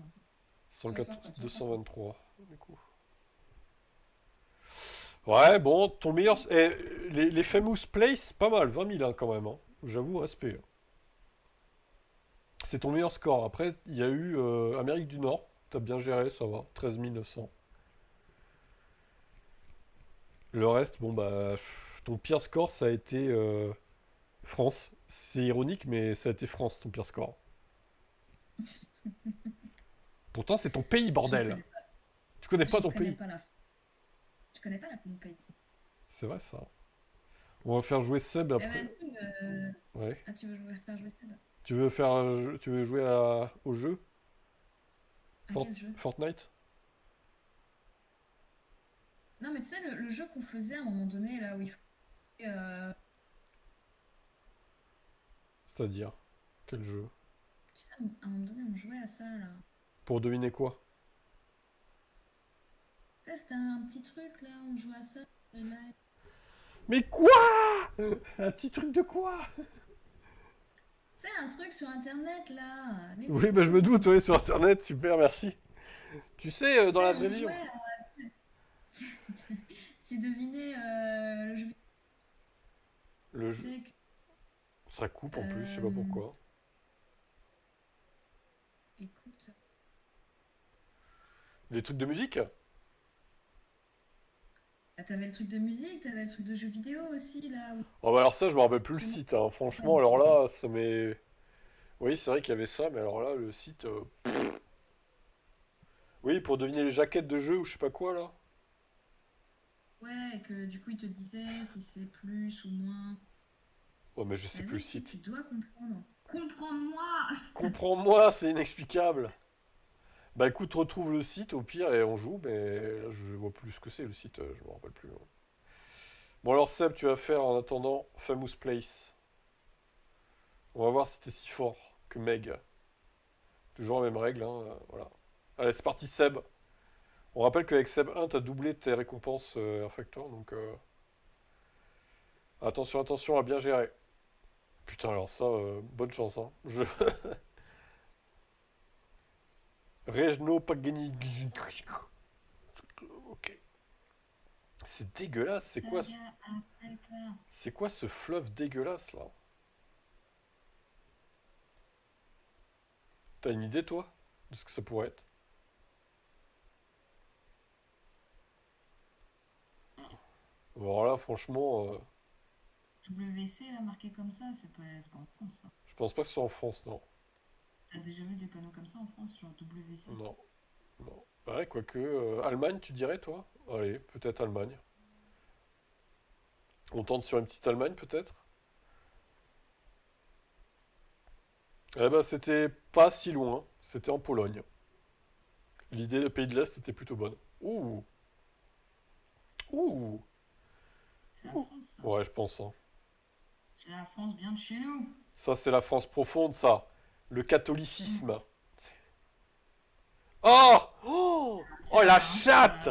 Tu vas faire 104, quoi? Tu vas faire quoi? 223, du coup. Ouais, bon, ton meilleur. Les Famous Place, pas mal, 20 000 hein, quand même. Hein. J'avoue, respect. C'est ton meilleur score. Après, il y a eu Amérique du Nord. T'as bien géré, ça va. 13 900. Le reste, bon, bah. Ton pire score, ça a été France. C'est ironique, mais ça a été France, ton pire score. Pourtant, c'est ton pays, Je ne bordel. connais pas. Tu connais Je pas ne ton connais pays. pas la. Je connais pas mon pays. C'est vrai, ça. On va faire jouer Seb Eh après. ben, si, Ouais. ah, tu veux faire jouer Seb? Tu veux faire tu veux jouer au jeu À quel jeu? Fortnite? Non, mais tu sais, le jeu qu'on faisait à un moment donné, là, où il faut. C'est-à-dire, quel jeu? Tu sais, à un moment donné, on jouait à ça, là. Pour deviner quoi? Tu sais, c'était un petit truc, là, on jouait à ça. Là. Mais quoi? Un petit truc de quoi? Tu sais, un truc sur Internet, là. Mais Oui, bah je me oui. doute, ouais, sur Internet, super, merci. Tu sais, dans Tu la sais, vraie on vie, jouait. Tu devinais le jeu le jeu, vidéo. ça coupe en plus, je sais pas Euh, pourquoi. écoute. Les trucs de musique? Ah, t'avais le truc de musique, t'avais le truc de jeux vidéo aussi, là. Oh bah alors ça, je me rappelle plus le Parce que moi, site, hein. pas Franchement, du alors tout. là, ça m'est... Oui, c'est vrai qu'il y avait ça, mais alors là, le site... Oui, pour deviner les jaquettes de jeu ou je sais pas quoi, là. Ouais, et que du coup, il te disait si c'est plus ou moins. Oh, mais je sais plus Vas-y, le si, site. tu dois comprendre. Comprends-moi! Comprends-moi, c'est inexplicable. Bah écoute, retrouve le site au pire et on joue, mais là, je vois plus ce que c'est le site, je me rappelle plus. Hein. Bon alors Seb, tu vas faire en attendant Famous Place. On va voir si t'es si fort que Meg. Toujours la même règle, hein, voilà. Allez, c'est parti Seb. On rappelle qu'avec Seb 1, t'as doublé tes récompenses Air Factor, donc attention, attention à bien gérer. Putain, alors ça, bonne chance, hein. Regno Pagani. Ok. C'est dégueulasse, c'est quoi, Saga après pas. c'est quoi ce fleuve dégueulasse là? T'as une idée toi de ce que ça pourrait être? Alors là, franchement, WC, là, marqué comme ça, c'est pas en France, ça. je pense pas que ce soit en France, non. T'as déjà vu des panneaux comme ça en France, genre WC? Non, non. Ouais, quoique, Allemagne, tu dirais toi? Allez, peut-être Allemagne. On tente sur une petite Allemagne peut-être? Eh ben, c'était pas si loin, c'était en Pologne. L'idée de pays de l'Est était plutôt bonne. Ouh, ouh, C'est la ouh. France, ça. Ouais, je pense, hein. C'est la France bien de chez nous. Ça, c'est la France profonde, ça. Le Mm. catholicisme. Oh! Oh! Oh la Oh là, chatte!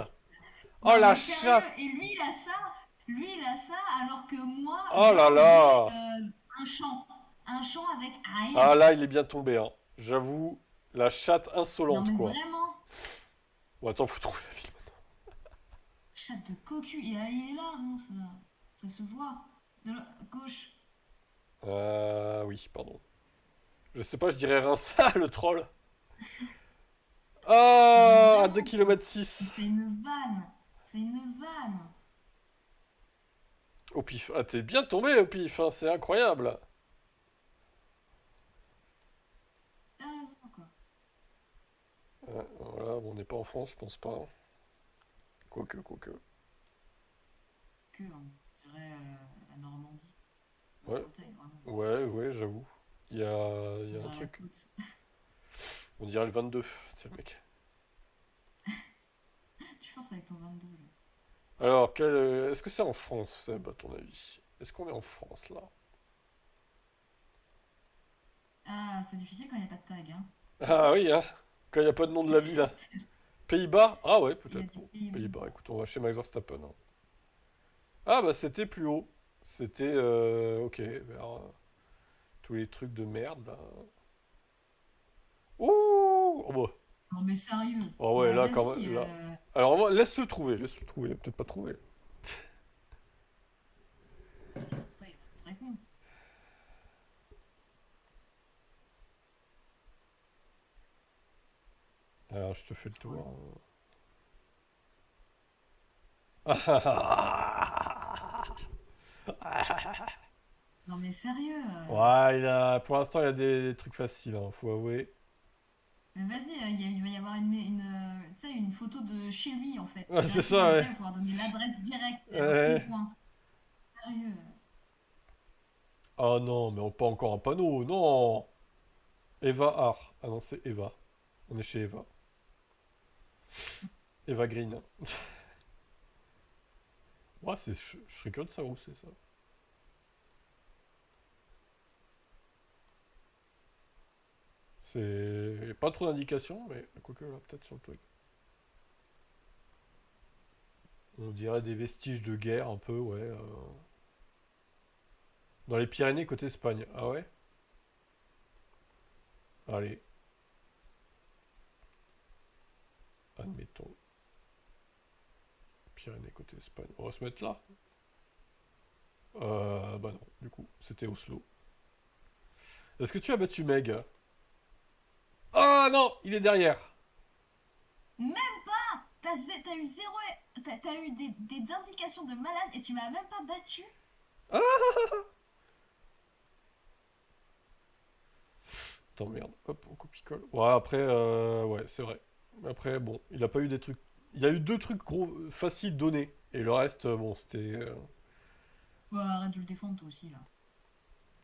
Oh non la mais sérieux, chatte! et lui il a ça, alors que moi, Oh là genre, j'ai là! un champ avec Ah rien. là, il est bien tombé, hein. J'avoue, la chatte Non insolente, mais quoi. vraiment, Bon, attends, faut trouver la ville maintenant. chatte de cocu, il est là, non, ça se voit. De la gauche. Oui, pardon. Je sais pas, je dirais Rinça, le troll. Non mais Ah, à 2 vraiment, km 6. c'est une vanne. C'est une vanne. Au pif. Ah, t'es bien tombé au pif, hein, c'est incroyable. T'as raison, quoi. Voilà, bon, on n'est pas en France, je pense pas. Hein. Quoique, quoique. Que, on dirait la Normandie. La Ouais, Bretagne, vraiment. ouais, ouais, j'avoue. Il y a On un dirait la truc. côte. On dirait le 22, c'est le mec. force avec ton 22, là. Alors, est-ce que c'est en France, Seb, à ton avis? Est-ce qu'on est en France, là? Ah, c'est difficile quand il n'y a pas de tag, hein. Ah oui, hein? Quand il n'y a pas de nom de la ville, hein. Pays-Bas? Ah ouais, Il a peut-être. dit Bon, Pays-Bas, Pays-Bas. écoute, on va chez Max Verstappen, hein. Ah bah c'était plus haut. C'était, ok, vers tous les trucs de merde, là. Ouh! Oh, bah. Non, mais sérieux. Oh ouais, Bah, là, quand vas-y. même, là. Alors, laisse-le trouver, laisse-le trouver. Il a peut-être pas trouvé. S'il trouve pas, il est vraiment très con. Alors, je te fais le Trop long. tour. Non, mais sérieux. Ouais, pour l'instant, il a des trucs faciles, hein, faut avouer. Mais vas-y, il va y avoir tu sais, une photo de chez lui, en fait. Ouais, c'est Directement, ça, comme ça, ouais. il va pouvoir donner l'adresse directe, un Ouais. pied-point. Sérieux. Ah non, mais pas encore un panneau, non. Eva Art. Ah non, c'est Eva. On est chez Eva. Eva Green. Ouais, je serais curieux de savoir où c'est ça. C'est pas trop d'indications, mais quoique là, peut-être sur le truc. On dirait des vestiges de guerre un peu, ouais. Dans les Pyrénées côté Espagne. Ah ouais? Allez, admettons. Pyrénées côté Espagne. On va se mettre là. Bah non, du coup, c'était Oslo. Est-ce que tu as battu Meg? Ah non, il est derrière. Même pas! T'as eu zéro. T'as eu des indications de malade et tu m'as même pas battu? Attends, merde. Hop, on copie-colle. Ouais, après, ouais, c'est vrai. Après, bon, il a pas eu des trucs. Il a eu deux trucs gros, faciles donnés. Et le reste, bon, c'était. Ouais, arrête de le défendre, toi aussi, là.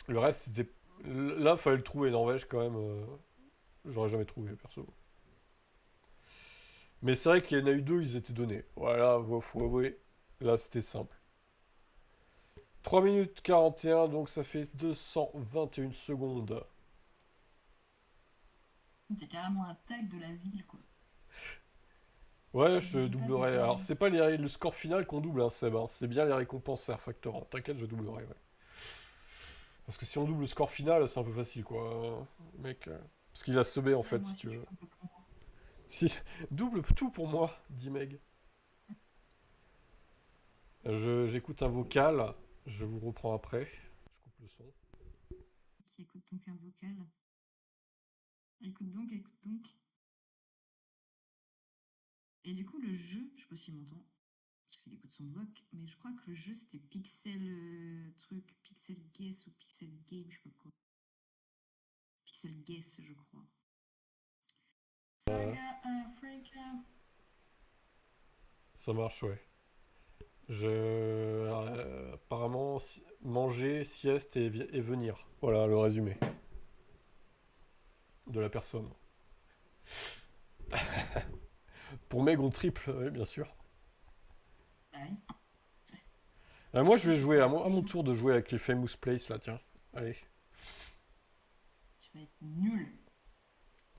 Le reste, c'était. Là, fallait le trouver, Norvège, quand même. J'aurais jamais trouvé, perso. Mais c'est vrai qu'il y en a eu deux, ils étaient donnés. Voilà, faut avouer. Là, c'était simple. 3 minutes 41, donc ça fait 221 secondes. C'est carrément un tag de la ville, quoi. Ouais, je N'oublie pas ton doublerai. Alors, PNJ. c'est pas le score final qu'on double, hein, Seb, hein. C'est bien les récompenses Air Factor. T'inquiète, je doublerai, ouais. Parce que si on double le score final, c'est un peu facile, quoi. Mec. Parce qu'il a sebé, en Ça, fait, moi si aussi, tu je veux. suis un peu con. Si, double tout pour moi, dit Meg. J'écoute un vocal, je vous reprends après. Je coupe le son. Qui écoute donc un vocal. Écoute donc, écoute donc. Et du coup, le jeu, je sais pas s'il m'entend, parce qu'il écoute son voc, mais je crois que le jeu c'était Pixel Pixel Guess ou Pixel Game, je sais pas quoi. Pixel Guess, je crois. Saga Africa. Ça marche, ouais. Apparemment, manger, sieste et venir. Voilà le résumé de la personne. Pour Meg, on triple, oui, bien sûr. Ah oui, Moi, je vais tu jouer peux à être mon nul. tour de jouer avec les Famous Place, là, tiens. Allez. Tu vas être nul.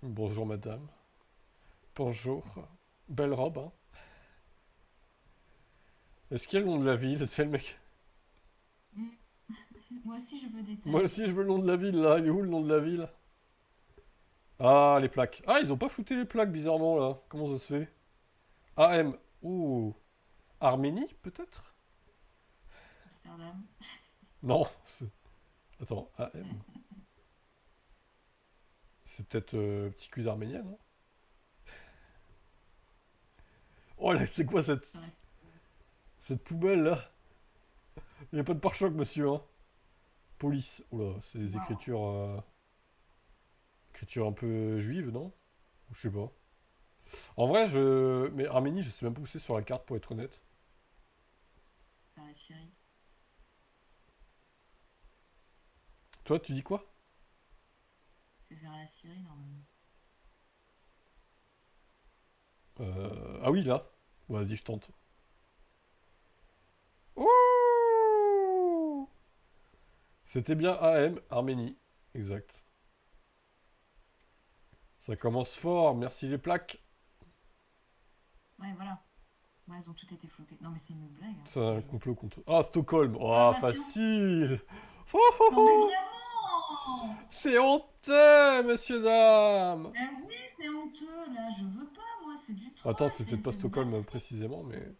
Bonjour, madame. Bonjour. Belle robe, hein. Est-ce qu'il y a le nom de la ville? C'est le mec. Mm. Moi aussi, je veux des Moi tags. aussi, je veux le nom de la ville, là. Il est où le nom de la ville? Ah, les plaques. Ah, ils ont pas flouté les plaques, bizarrement, là. Comment ça se fait? AM. Ouh. Arménie, peut-être? Amsterdam. Non. Attends, AM. C'est peut-être petit cul d'arménien, non? Oh là, c'est quoi Ça reste. cette poubelle, là? Il n'y a pas de pare-choc, monsieur, hein? Police. Oula, c'est des Waouh. écritures un peu juives, non? Ou je sais pas. En vrai, mais Arménie, je sais même pas où c'est sur la carte, pour être honnête. Vers la Syrie. Toi, tu dis quoi? C'est vers la Syrie, normalement. Ah oui, là. Bon, vas-y, je tente. Oh, c'était bien AM, Arménie. Exact. Ça commence fort, merci les plaques. Ouais, voilà. Ouais, elles ont toutes été flottées. Non, mais c'est une blague, hein, C'est ce un jeu. complot contre... Ah, Stockholm. Oh, Affirmation. facile. Oh, oh, Non, mais oh. vraiment! C'est honteux, messieurs, dames. Ben oui, c'est honteux, là. Je veux pas, moi. C'est du troll. Attends, c'est peut-être pas C'est une Stockholm batterie. précisément, mais...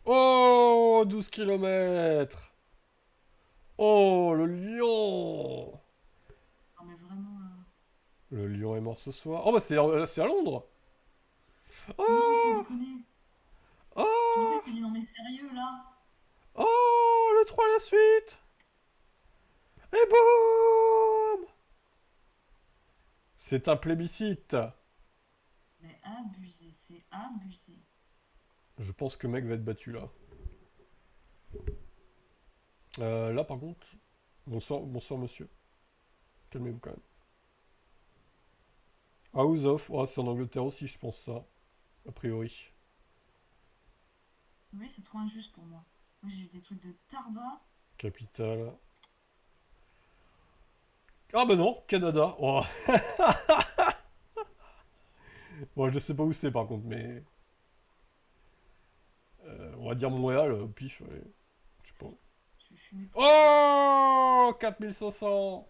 Oh, 12 kilomètres. Oh, le lion. Non, mais vraiment, là. Le lion est mort ce soir. Oh, bah c'est à Londres. Non, sans Oh, déconner. C'est pour ça oh, que tu dis non, mais sérieux, là. oh, le 3 à la suite. Et boum. C'est un plébiscite. Mais abusé, c'est abusé. Je pense que mec va être battu là. Là par contre, bonsoir, bonsoir monsieur. Calmez-vous quand même. House of, oh, c'est en Angleterre aussi, je pense ça, a priori. Oui, c'est trop injuste pour moi. Moi, j'ai eu des trucs de Tarba. Capitale. Ah bah non, Canada. Oh. Bon, je sais pas où c'est par contre, mais on va dire Montréal, pif, ouais. Je sais pas. Je vais fumer tout ça. Oh, 4500.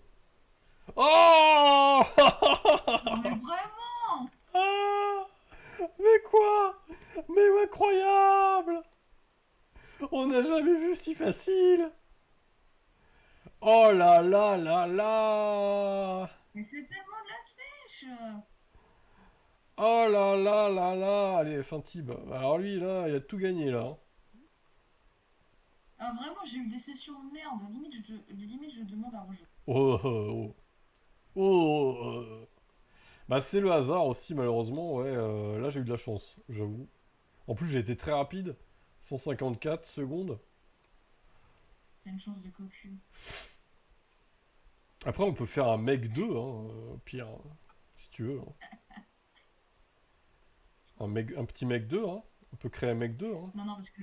Oh. Non, mais vraiment! Ah, mais quoi? Mais incroyable! On n'a jamais vu si facile! Oh là là là là! Mais c'est tellement de la triche! Oh là là là là! Allez, Fintib. Alors lui, là, il a tout gagné, là. Ah, vraiment, j'ai eu des sessions de merde. Limite, je demande à rejouer. Oh, oh, oh. Oh, bah, c'est le hasard aussi, malheureusement. Ouais, là, j'ai eu de la chance, j'avoue. En plus, j'ai été très rapide. 154 secondes. T'as une chance de cocu. Après, on peut faire un mec 2, hein, pire, hein, si tu veux. Hein. Un petit mec 2, hein. On peut créer un mec 2, hein. Non, non, parce que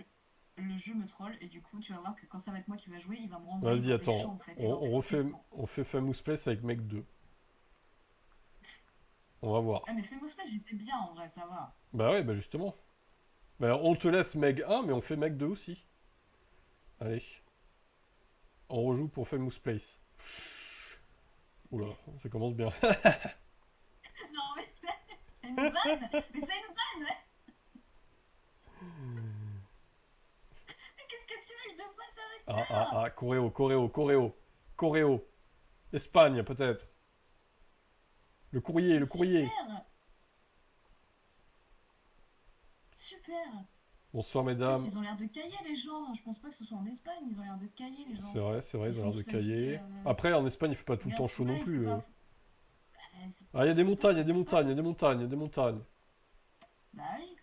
le jeu me troll et du coup, tu vas voir que quand ça va être moi qui va jouer, il va me renvoyer Vas-y, dans des champs attends. en fait On, et dans des on refait, lotissements. on fait Famous Place avec mec 2. On va voir. Ah, mais Famous Play, j'étais bien en vrai, ça va. Bah ouais, bah justement. Bah on te laisse Meg 1, mais on fait Meg 2 aussi. Allez. On rejoue pour Famous Place. Oula, ça commence bien. Non, mais c'est une vanne! Mais c'est une vanne! Ouais. Mais qu'est-ce que tu veux que je fasse avec Ah, ah, ça? ah, Coréo, Coréo, Coréo. Coréo. Espagne, peut-être. Le courrier, Mais le courrier. super! Super! Bonsoir, En plus, mesdames. ils ont l'air de cailler les gens. Je pense pas que ce soit en Espagne, ils ont l'air de cailler les gens. C'est vrai, Ils ils ont sont l'air de tous habillés. cahier. Après, en Espagne, il fait pas tout le temps Regarde, chaud non celui-là, il fait plus. pas. Ah, il y a des Franchement, montagnes, il y ça a des bouge pas. montagnes, il y a des montagnes, il y a des montagnes. Bah oui,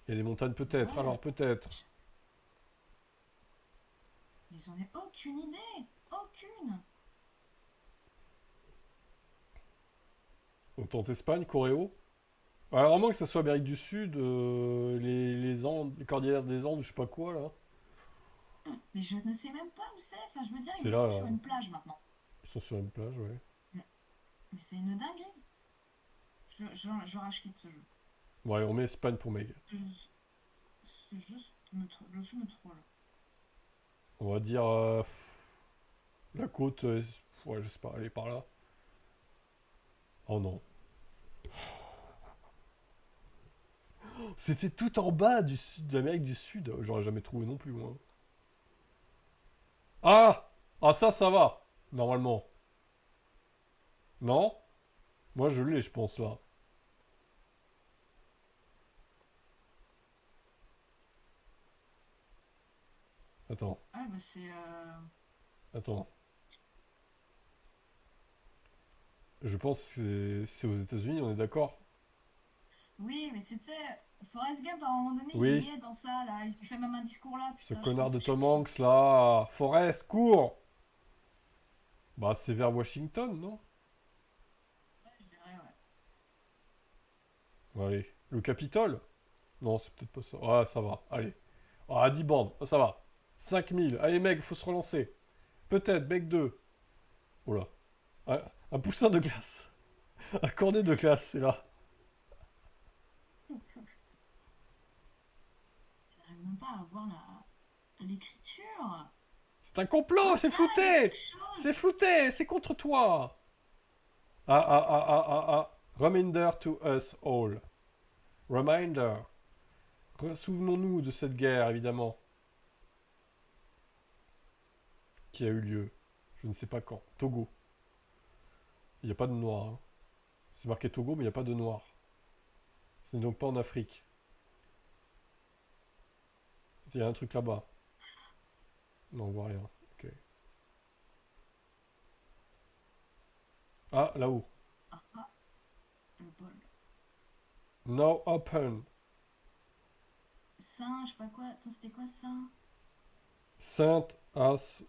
Il y a des montagnes bah peut-être, ouais. alors peut-être. Mais j'en ai aucune idée. Aucune. On tente Espagne, Coréo. Alors, à moins que ça soit Amérique du Sud, les Andes, les Cordillères des Andes, je sais pas quoi, là. Mais je ne sais même pas où c'est. Enfin, je veux dire, ils C'est me là, font là. sur une plage maintenant. Ils sont sur une plage, ouais. Mais c'est une dinguerie. Je rage quitte ce jeu. Bon, allez, on met Espagne pour Meg. Ce jeu, le jeu me troll. On va dire la côte, ouais, je sais pas, aller par là. Oh non. C'était tout en bas du sud, de l'Amérique du Sud. J'aurais jamais trouvé non plus, moi. Ah! Ah, ça va, normalement. Non? Moi, je l'ai, je pense, là. Attends, Ah, bah c'est. attends. Je pense que c'est aux États-Unis, on est d'accord? Oui, mais c'est, tu sais, Forrest Gump, à un moment donné, il Oui, y est dans ça, là. Il fait même un discours là, ce putain, je connard pense de que je sais Tom plus c'est. Hanks, là. Forrest, cours! Bah, c'est vers Washington, non? Ouais, je dirais, ouais. Bon, allez, le Capitole? Non, c'est peut-être pas ça. Ah, ça va. Allez. Ah, 10 bornes. Ah, ça va. 5000. Allez, mec, faut se relancer. Peut-être, mec 2. Oh là. Un poussin de glace. Un cornet de glace, c'est là. J'arrive même pas à voir l'écriture. C'est un complot, c'est Ah, il y a flouté. quelque chose. C'est flouté, c'est contre toi. Ah. Reminder to us all. Reminder. Souvenons-nous de cette guerre, évidemment, qui a eu lieu. Je ne sais pas quand. Togo. Il n'y a pas de noir. Hein. C'est marqué Togo, mais il n'y a pas de noir. C'est donc pas en Afrique. Il y a un truc là-bas. Non, on voit rien. Ok. Ah, là-haut. Ah, ah, le bol. Now open. Saint, je sais pas quoi. Attends, c'était quoi ça? Sainte as.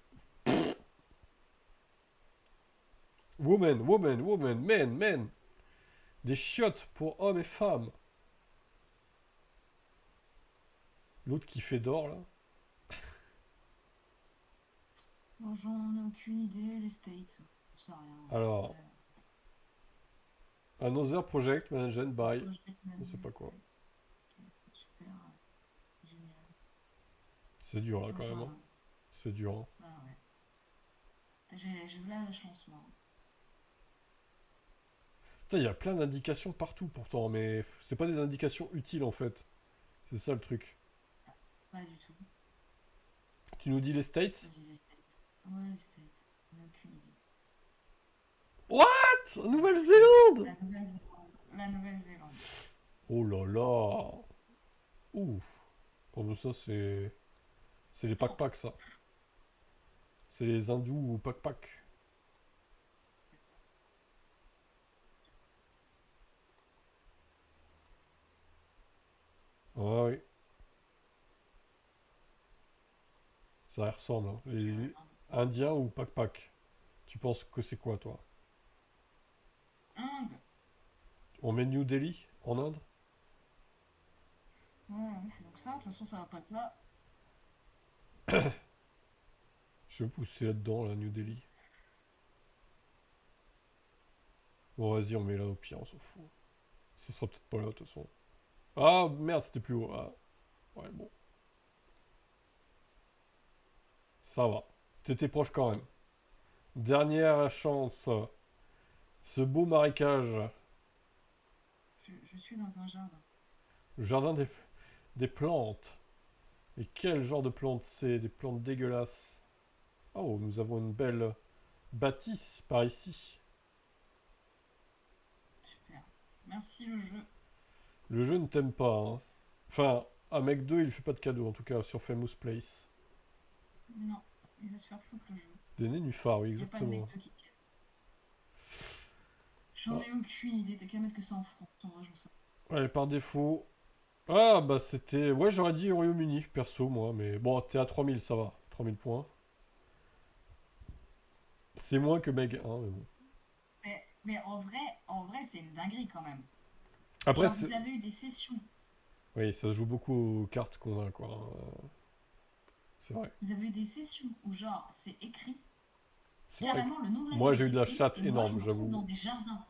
Woman, men. Des chiottes pour hommes et femmes. L'autre qui fait d'or, là. Bon, j'en ai aucune idée. Les States. Je sais rien. Alors, Another Project Managed by. Project On sait Manager. pas quoi. Ok, super. Génial. C'est dur, là, quand même. Hein. Enfin, C'est dur. Hein. bah ouais. J'ai là la chance, moi. Putain, il y a plein d'indications partout, pourtant, mais c'est pas des indications utiles, en fait. C'est ça, le truc. Pas du tout. Tu nous dis les States? Vas-y, les States. Ouais, les States. On n'a aucune idée. What? Nouvelle-Zélande? La Nouvelle-Zélande. Oh là là. Ouf. Oh, mais ça, c'est... C'est les Oh, pack-pack, ça. C'est les hindous ou pack-pack. Ah oui, ça y ressemble. Hein. Les Indiens ou pack-pack? Tu penses que c'est quoi, toi? Inde. On met New Delhi, en Inde? Ouais, c'est donc ça. De toute façon, ça va pas être là. Je vais me pousser là-dedans, là, New Delhi. Bon, vas-y, on met là au pire, on s'en fout. Ça sera peut-être pas là, de toute façon. Ah, merde, c'était plus haut. Ah, ouais, bon. Ça va. T'étais proche quand même. Dernière chance. Ce beau marécage. Je suis dans un jardin. Le jardin des plantes. Et quel genre de plantes c'est? Des plantes dégueulasses. Oh, nous avons une belle bâtisse par ici. Super. Merci le jeu. Le jeu ne t'aime pas, hein. Enfin, à Mec 2, il fait pas de cadeau, en tout cas, sur Famous Place. Non, il va se faire foutre le jeu. Des nénuphars, oui, Il n'y a pas de mec exactement. 2 qui tienne. J'en Ah, ai aucune idée. T'as qu'à mettre que ça en France. En vrai, j'en sais. ouais, par défaut. Ah, bah c'était... Ouais, j'aurais dit Royaume-Uni, perso, moi, mais bon, t'es à 3000, ça va. 3000 points. C'est moins que Meg 1, mais bon. Mais en vrai, c'est une dinguerie quand même. Après, Genre, c'est... vous avez eu des sessions. Oui, ça se joue beaucoup aux cartes qu'on a, quoi. C'est vrai. Vous avez eu des sessions où, genre, c'est écrit. C'est vrai que... Carrément, le nom de la Moi, ville j'ai eu est de la écrit. chatte Et moi, je énorme, me retrouve dans j'avoue. des jardins.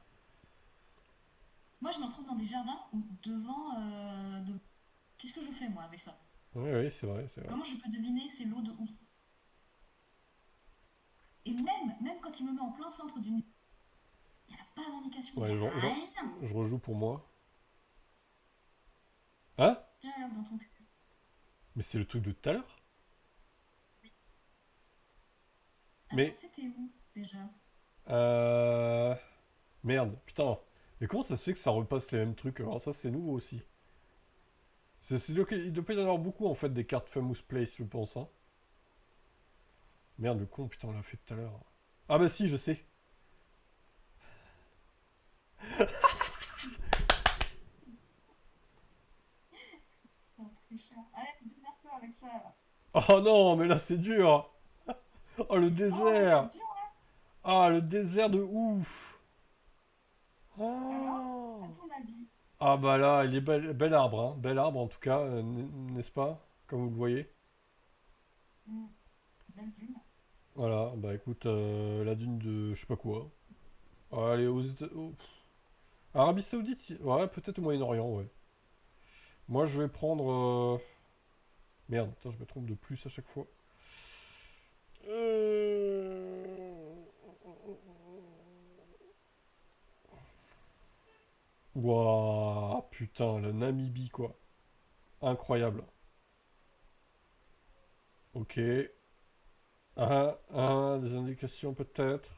Moi, je me retrouve dans des jardins où devant. Qu'est-ce que je fais, moi, avec ça? Oui, c'est vrai, c'est vrai. Comment je peux deviner c'est l'eau de où? Et même quand il me met en plein centre d'une. Il n'y a pas d'indication, il n'y Ouais, a rien. je rejoue pour moi. Hein? Tiens, alors, dans ton cul. Mais c'est le truc de tout à l'heure? Attends, Mais... c'était où, déjà? Euh... Merde, putain. Mais comment ça se fait que ça repasse les mêmes trucs? Alors ça, c'est nouveau aussi. Il doit pas y en avoir beaucoup, en fait, des cartes Famous Place, je pense, hein. Merde, le con, putain, on l'a fait tout à l'heure. Ah bah si, je sais. Oh, tricheur. Allez, démerde-toi avec ça, là. Oh non, mais là, c'est dur. Oh, le Oh, là, c'est désert. dur, là. Ah, le désert de ouf. Alors, à Oh. ton avis? Ah bah là, il est bel arbre, hein. Bel arbre en tout cas, n'est-ce pas? Comme vous le voyez. Hmm. Belle dune. Voilà, bah écoute, la dune de je sais pas quoi. Allez, aux États... Arabie Saoudite, ouais, peut-être au Moyen-Orient, ouais. Moi, je vais prendre... Merde, putain, je me trompe de plus à chaque fois. Euh... Ouah, putain, la Namibie, quoi. Incroyable. Ok. Des indications peut-être?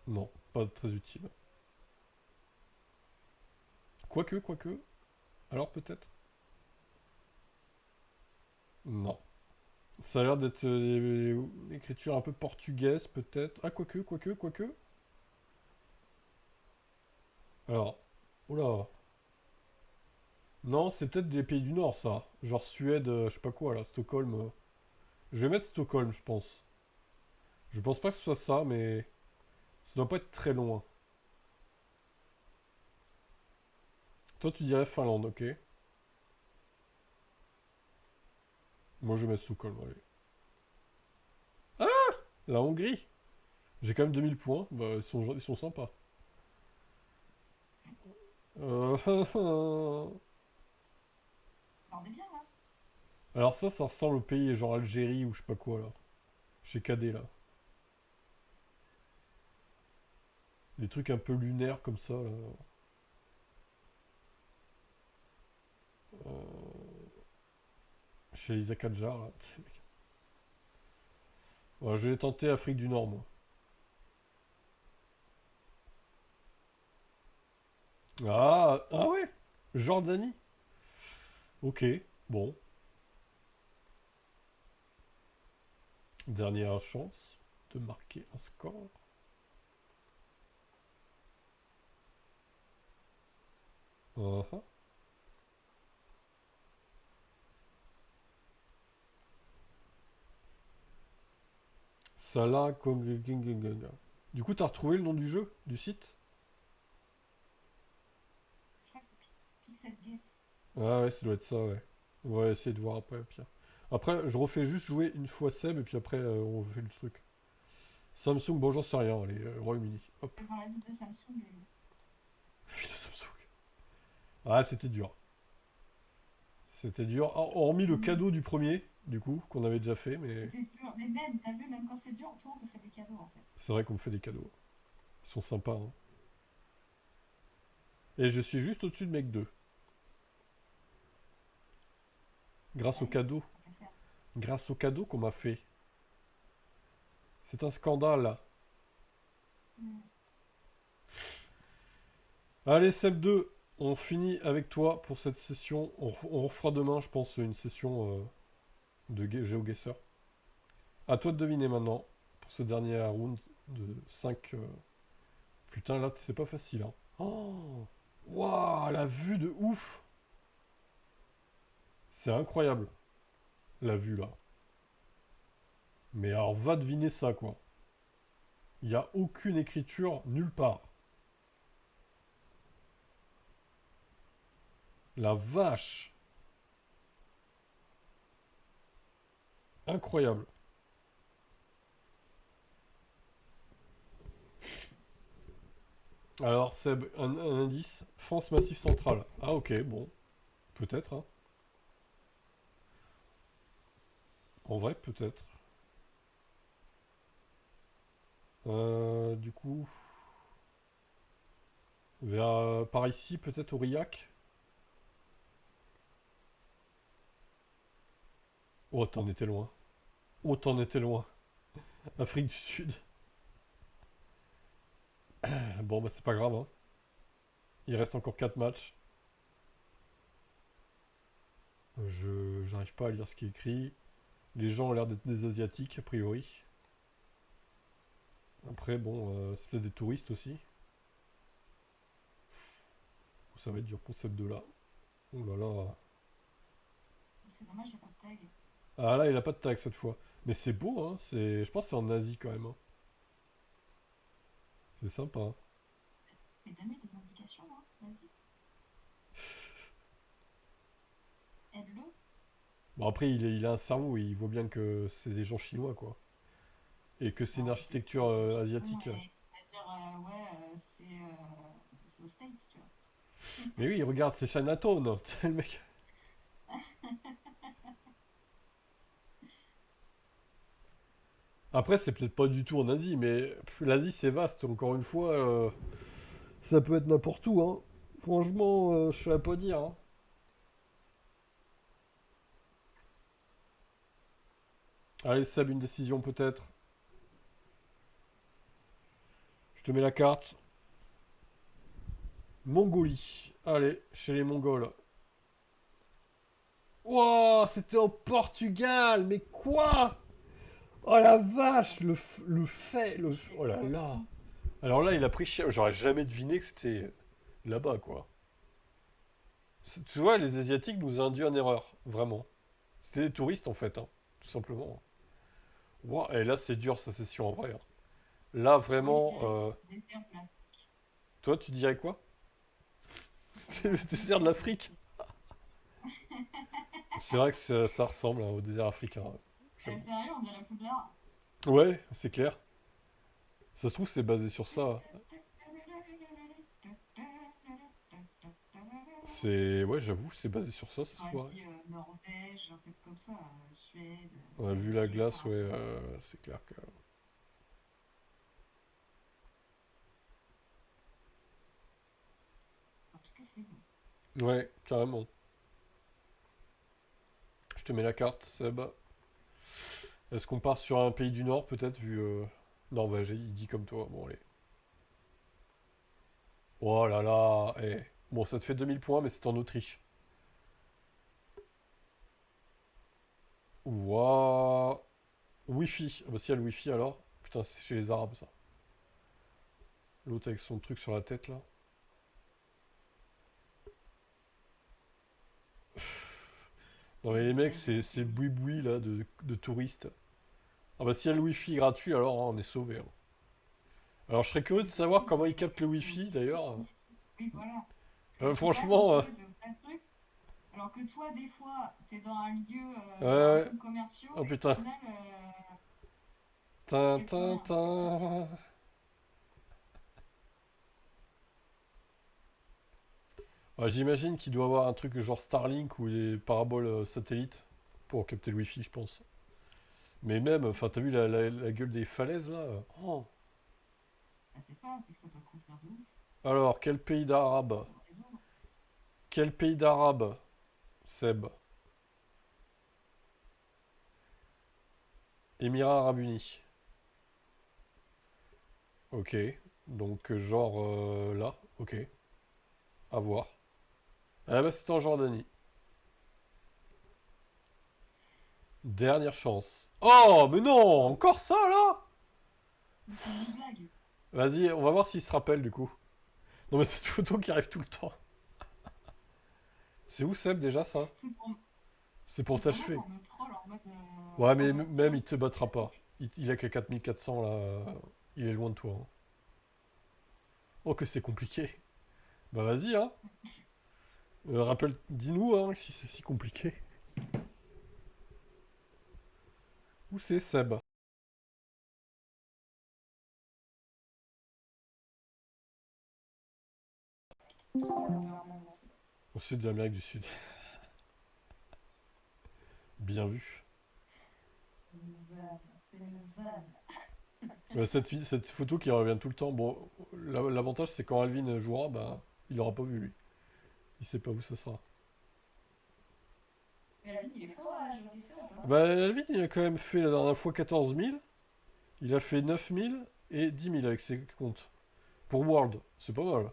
Non, pas très utile. Quoique. Alors peut-être? Non. Ça a l'air d'être une écriture un peu portugaise, peut-être. Ah, quoique. Alors, oula. Non, c'est peut-être des pays du Nord, ça. Genre Suède, je sais pas quoi, là, Stockholm. Je vais mettre Stockholm, je pense. Je pense pas que ce soit ça, mais ça doit pas être très loin. Toi, tu dirais Finlande, ok. Moi, je vais mettre Stockholm, allez. La Hongrie. J'ai quand même 2000 points. Bah, ils sont sympas. Euh, Alors, on est bien là. Alors ça ressemble au pays genre Algérie ou je sais pas quoi, là. Chez KD, là. Les trucs un peu lunaires comme ça, là. Chez Isaac Adjar, là. Ouais, je vais tenter Afrique du Nord, moi. Ah ouais. Jordanie. Ok, bon. Dernière chance de marquer un score. Uh-huh. Salah Kongengengengeng. Du coup, t'as retrouvé le nom du jeu, du site? Je crois que c'est Pixel Guess. Ah ouais, ça doit être ça, ouais. On va essayer de voir après, au pire. Après, je refais juste jouer une fois Seb, et puis après, on fait le truc. Samsung, bon, j'en sais rien, allez, Royaume-Uni. Hop, C'est dans la ville de Samsung. fille de Samsung. Ah, c'était dur. C'était dur. Hormis le Hmm. cadeau du premier, du coup, qu'on avait déjà fait, mais C'était dur. Mais même, t'as vu, même quand c'est dur, toi, on te fait des cadeaux en fait. c'est vrai qu'on me fait des cadeaux. Ils sont sympas, hein. Et je suis juste au-dessus de mec 2. Grâce Bah au oui, cadeau. tant qu'à faire. Grâce au cadeau qu'on m'a fait. C'est un scandale. Hmm. Allez, Seb 2, on finit avec toi pour cette session. On refera demain, je pense, une session de GeoGuessr. À toi de deviner maintenant, pour ce dernier round de 5. Putain, là, c'est pas facile, hein. Oh, waouh, la vue de ouf. C'est incroyable, la vue, là. Mais alors, va deviner ça, quoi. Il n'y a aucune écriture nulle part. La vache. Incroyable. Alors, Seb, un indice. France Massif Central. Ah, ok, bon. Peut-être, hein. En vrai, peut-être. Du coup, par ici, peut-être Aurillac. Oh, t'en étais loin. Oh, t'en étais loin. Afrique du Sud. Bon, bah, c'est pas grave, hein. Il reste encore 4 matchs. J'arrive pas à lire ce qui est écrit. Les gens ont l'air d'être des Asiatiques, a priori. Après, bon, c'est peut-être des touristes aussi. Ça va être dur pour cette deux-là. Oh là là. C'est dommage, j'ai pas de tag. Ah là, il a pas de tag cette fois. Mais c'est beau, hein. Je pense que c'est en Asie quand même, hein. C'est sympa, hein. Mais donne-lui des indications, hein. Vas-y. Bon, après, il a un cerveau, il voit bien que c'est des gens chinois, quoi. Et que c'est une Non, architecture non, asiatique. mais c'est-à-dire, ouais, c'est aux States, tu vois. Mais oui, regarde, c'est Chinatown. Tu sais, le mec. Après, c'est peut-être pas du tout en Asie, mais l'Asie, c'est vaste, encore une fois. Ça peut être n'importe où, hein. Franchement, je sais pas dire, hein. Allez, Seb, une décision peut-être. Je te mets la carte. Mongolie. Allez, chez les Mongols. Wow, c'était au Portugal, mais quoi? Oh la vache, le fait, oh là là. Alors là, il a pris cher. J'aurais jamais deviné que c'était là-bas, quoi. Tu vois, les Asiatiques nous ont induit en erreur, vraiment. C'était des touristes, en fait, hein, tout simplement. Wow, et là, c'est dur, ça, c'est sûr, en vrai, hein. Là, Moi, je vraiment, dirais c'est le désert de l'Afrique. toi, tu dirais quoi? Ça C'est le doit être désert de ça, c'est l'Afrique. C'est vrai que ça ressemble, hein, au désert africain, ouais, j'avoue. sérieux, on dirait Poudlard. Ouais, c'est clair. Ça se trouve, c'est basé sur ça. C'est... Ouais, j'avoue, c'est basé sur ça, ça se J'aurais trouve, ouais. dit Norvège, un truc comme ça, Suède, On a vu la qui veut faire glace, un ouais, sauna. c'est clair que... En tout cas, c'est bon. Ouais, carrément. Je te mets la carte, Seb. Est-ce qu'on part sur un pays du Nord, peut-être, vu Norvège, il dit comme toi. Bon, allez. Oh là là, eh. Bon, ça te fait 2000 points, mais c'est en Autriche. Ouah. Wi-Fi. Ah bah si, il y a le Wi-Fi alors. Putain, c'est chez les Arabes, ça. L'autre avec son truc sur la tête, là. Non mais les mecs, c'est Vas-y. boui-boui, là, de touristes. Ah bah s'il y a le Wi-Fi gratuit, alors hein, on est sauvé, hein. Alors je serais curieux de C'est savoir surtout comment ils qu'il captent le y a le Wi-Fi, d'ailleurs. wifi. Oui, voilà. Parce que c'est quand même Franchement, entouré de vrais trucs. Alors que toi, des fois, t'es dans un lieu, un ouais. centre commercial, Oh et au putain. final, tu Tin, captes tin, rien. Tu captes rien. tin. Ah, j'imagine qu'il doit avoir un truc genre Starlink ou les paraboles satellites pour capter le Wi-Fi, je pense. Mais même, enfin, t'as vu la gueule des falaises là? Oh. Bah, c'est ça, c'est que ça doit couvrir de ouf. Alors, quel pays d'arabe? Le réseau. Quel pays d'arabe, Seb? Émirats Arabes Unis. Ok. Donc, genre là. Ok. À voir. Ah bah, c'était en Jordanie. Dernière chance. Oh, mais non! Non, Encore ça là? mais c'est une blague. Vas-y, on va voir s'il se rappelle du coup. Non, mais cette photo qui arrive tout le temps. C'est où Seb déjà ça? C'est pour, C'est pour c'est vraiment t'achever. pour me troll Ouais, en mais mode même tiens, il te battra t'as pas. vu? Il a que 4400 là. Il est loin de toi, hein. Oh, que c'est compliqué. Bah vas-y, hein. Rappelle, dis-nous, hein, si c'est si compliqué. Où c'est Seb? Troll permanent. Au sud de l'Amérique du Sud. Bien vu. C'est une vanne. Cette photo qui revient tout le temps. Bon, l'avantage c'est quand Alvin jouera, bah, il aura pas vu lui. Il sait pas où ça sera. Mais la vie, il est fort à jouer ça ou pas? Bah, Alvin, il a quand même fait la dernière fois 14 000. Il a fait 9 000 et 10 000 avec ses comptes. Pour World, c'est pas mal.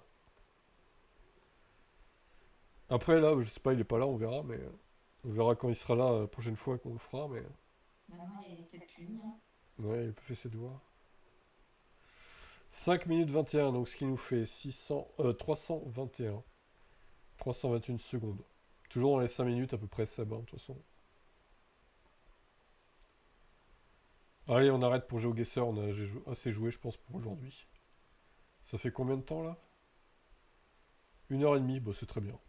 Après, là, je sais pas, il est pas là, on verra, mais on verra quand il sera là la prochaine fois qu'on le fera, mais Maintenant, il est peut-être puni, hein. ouais, il peut faire ses doigts. 5 minutes 21, donc ce qui nous fait 321. 321 secondes. Toujours dans les 5 minutes à peu près, Seb, hein, de toute façon. Allez, on arrête pour GeoGuessr, on a assez joué, je pense, pour aujourd'hui. Ça fait combien de temps là? 1 heure et demie, bah c'est très bien.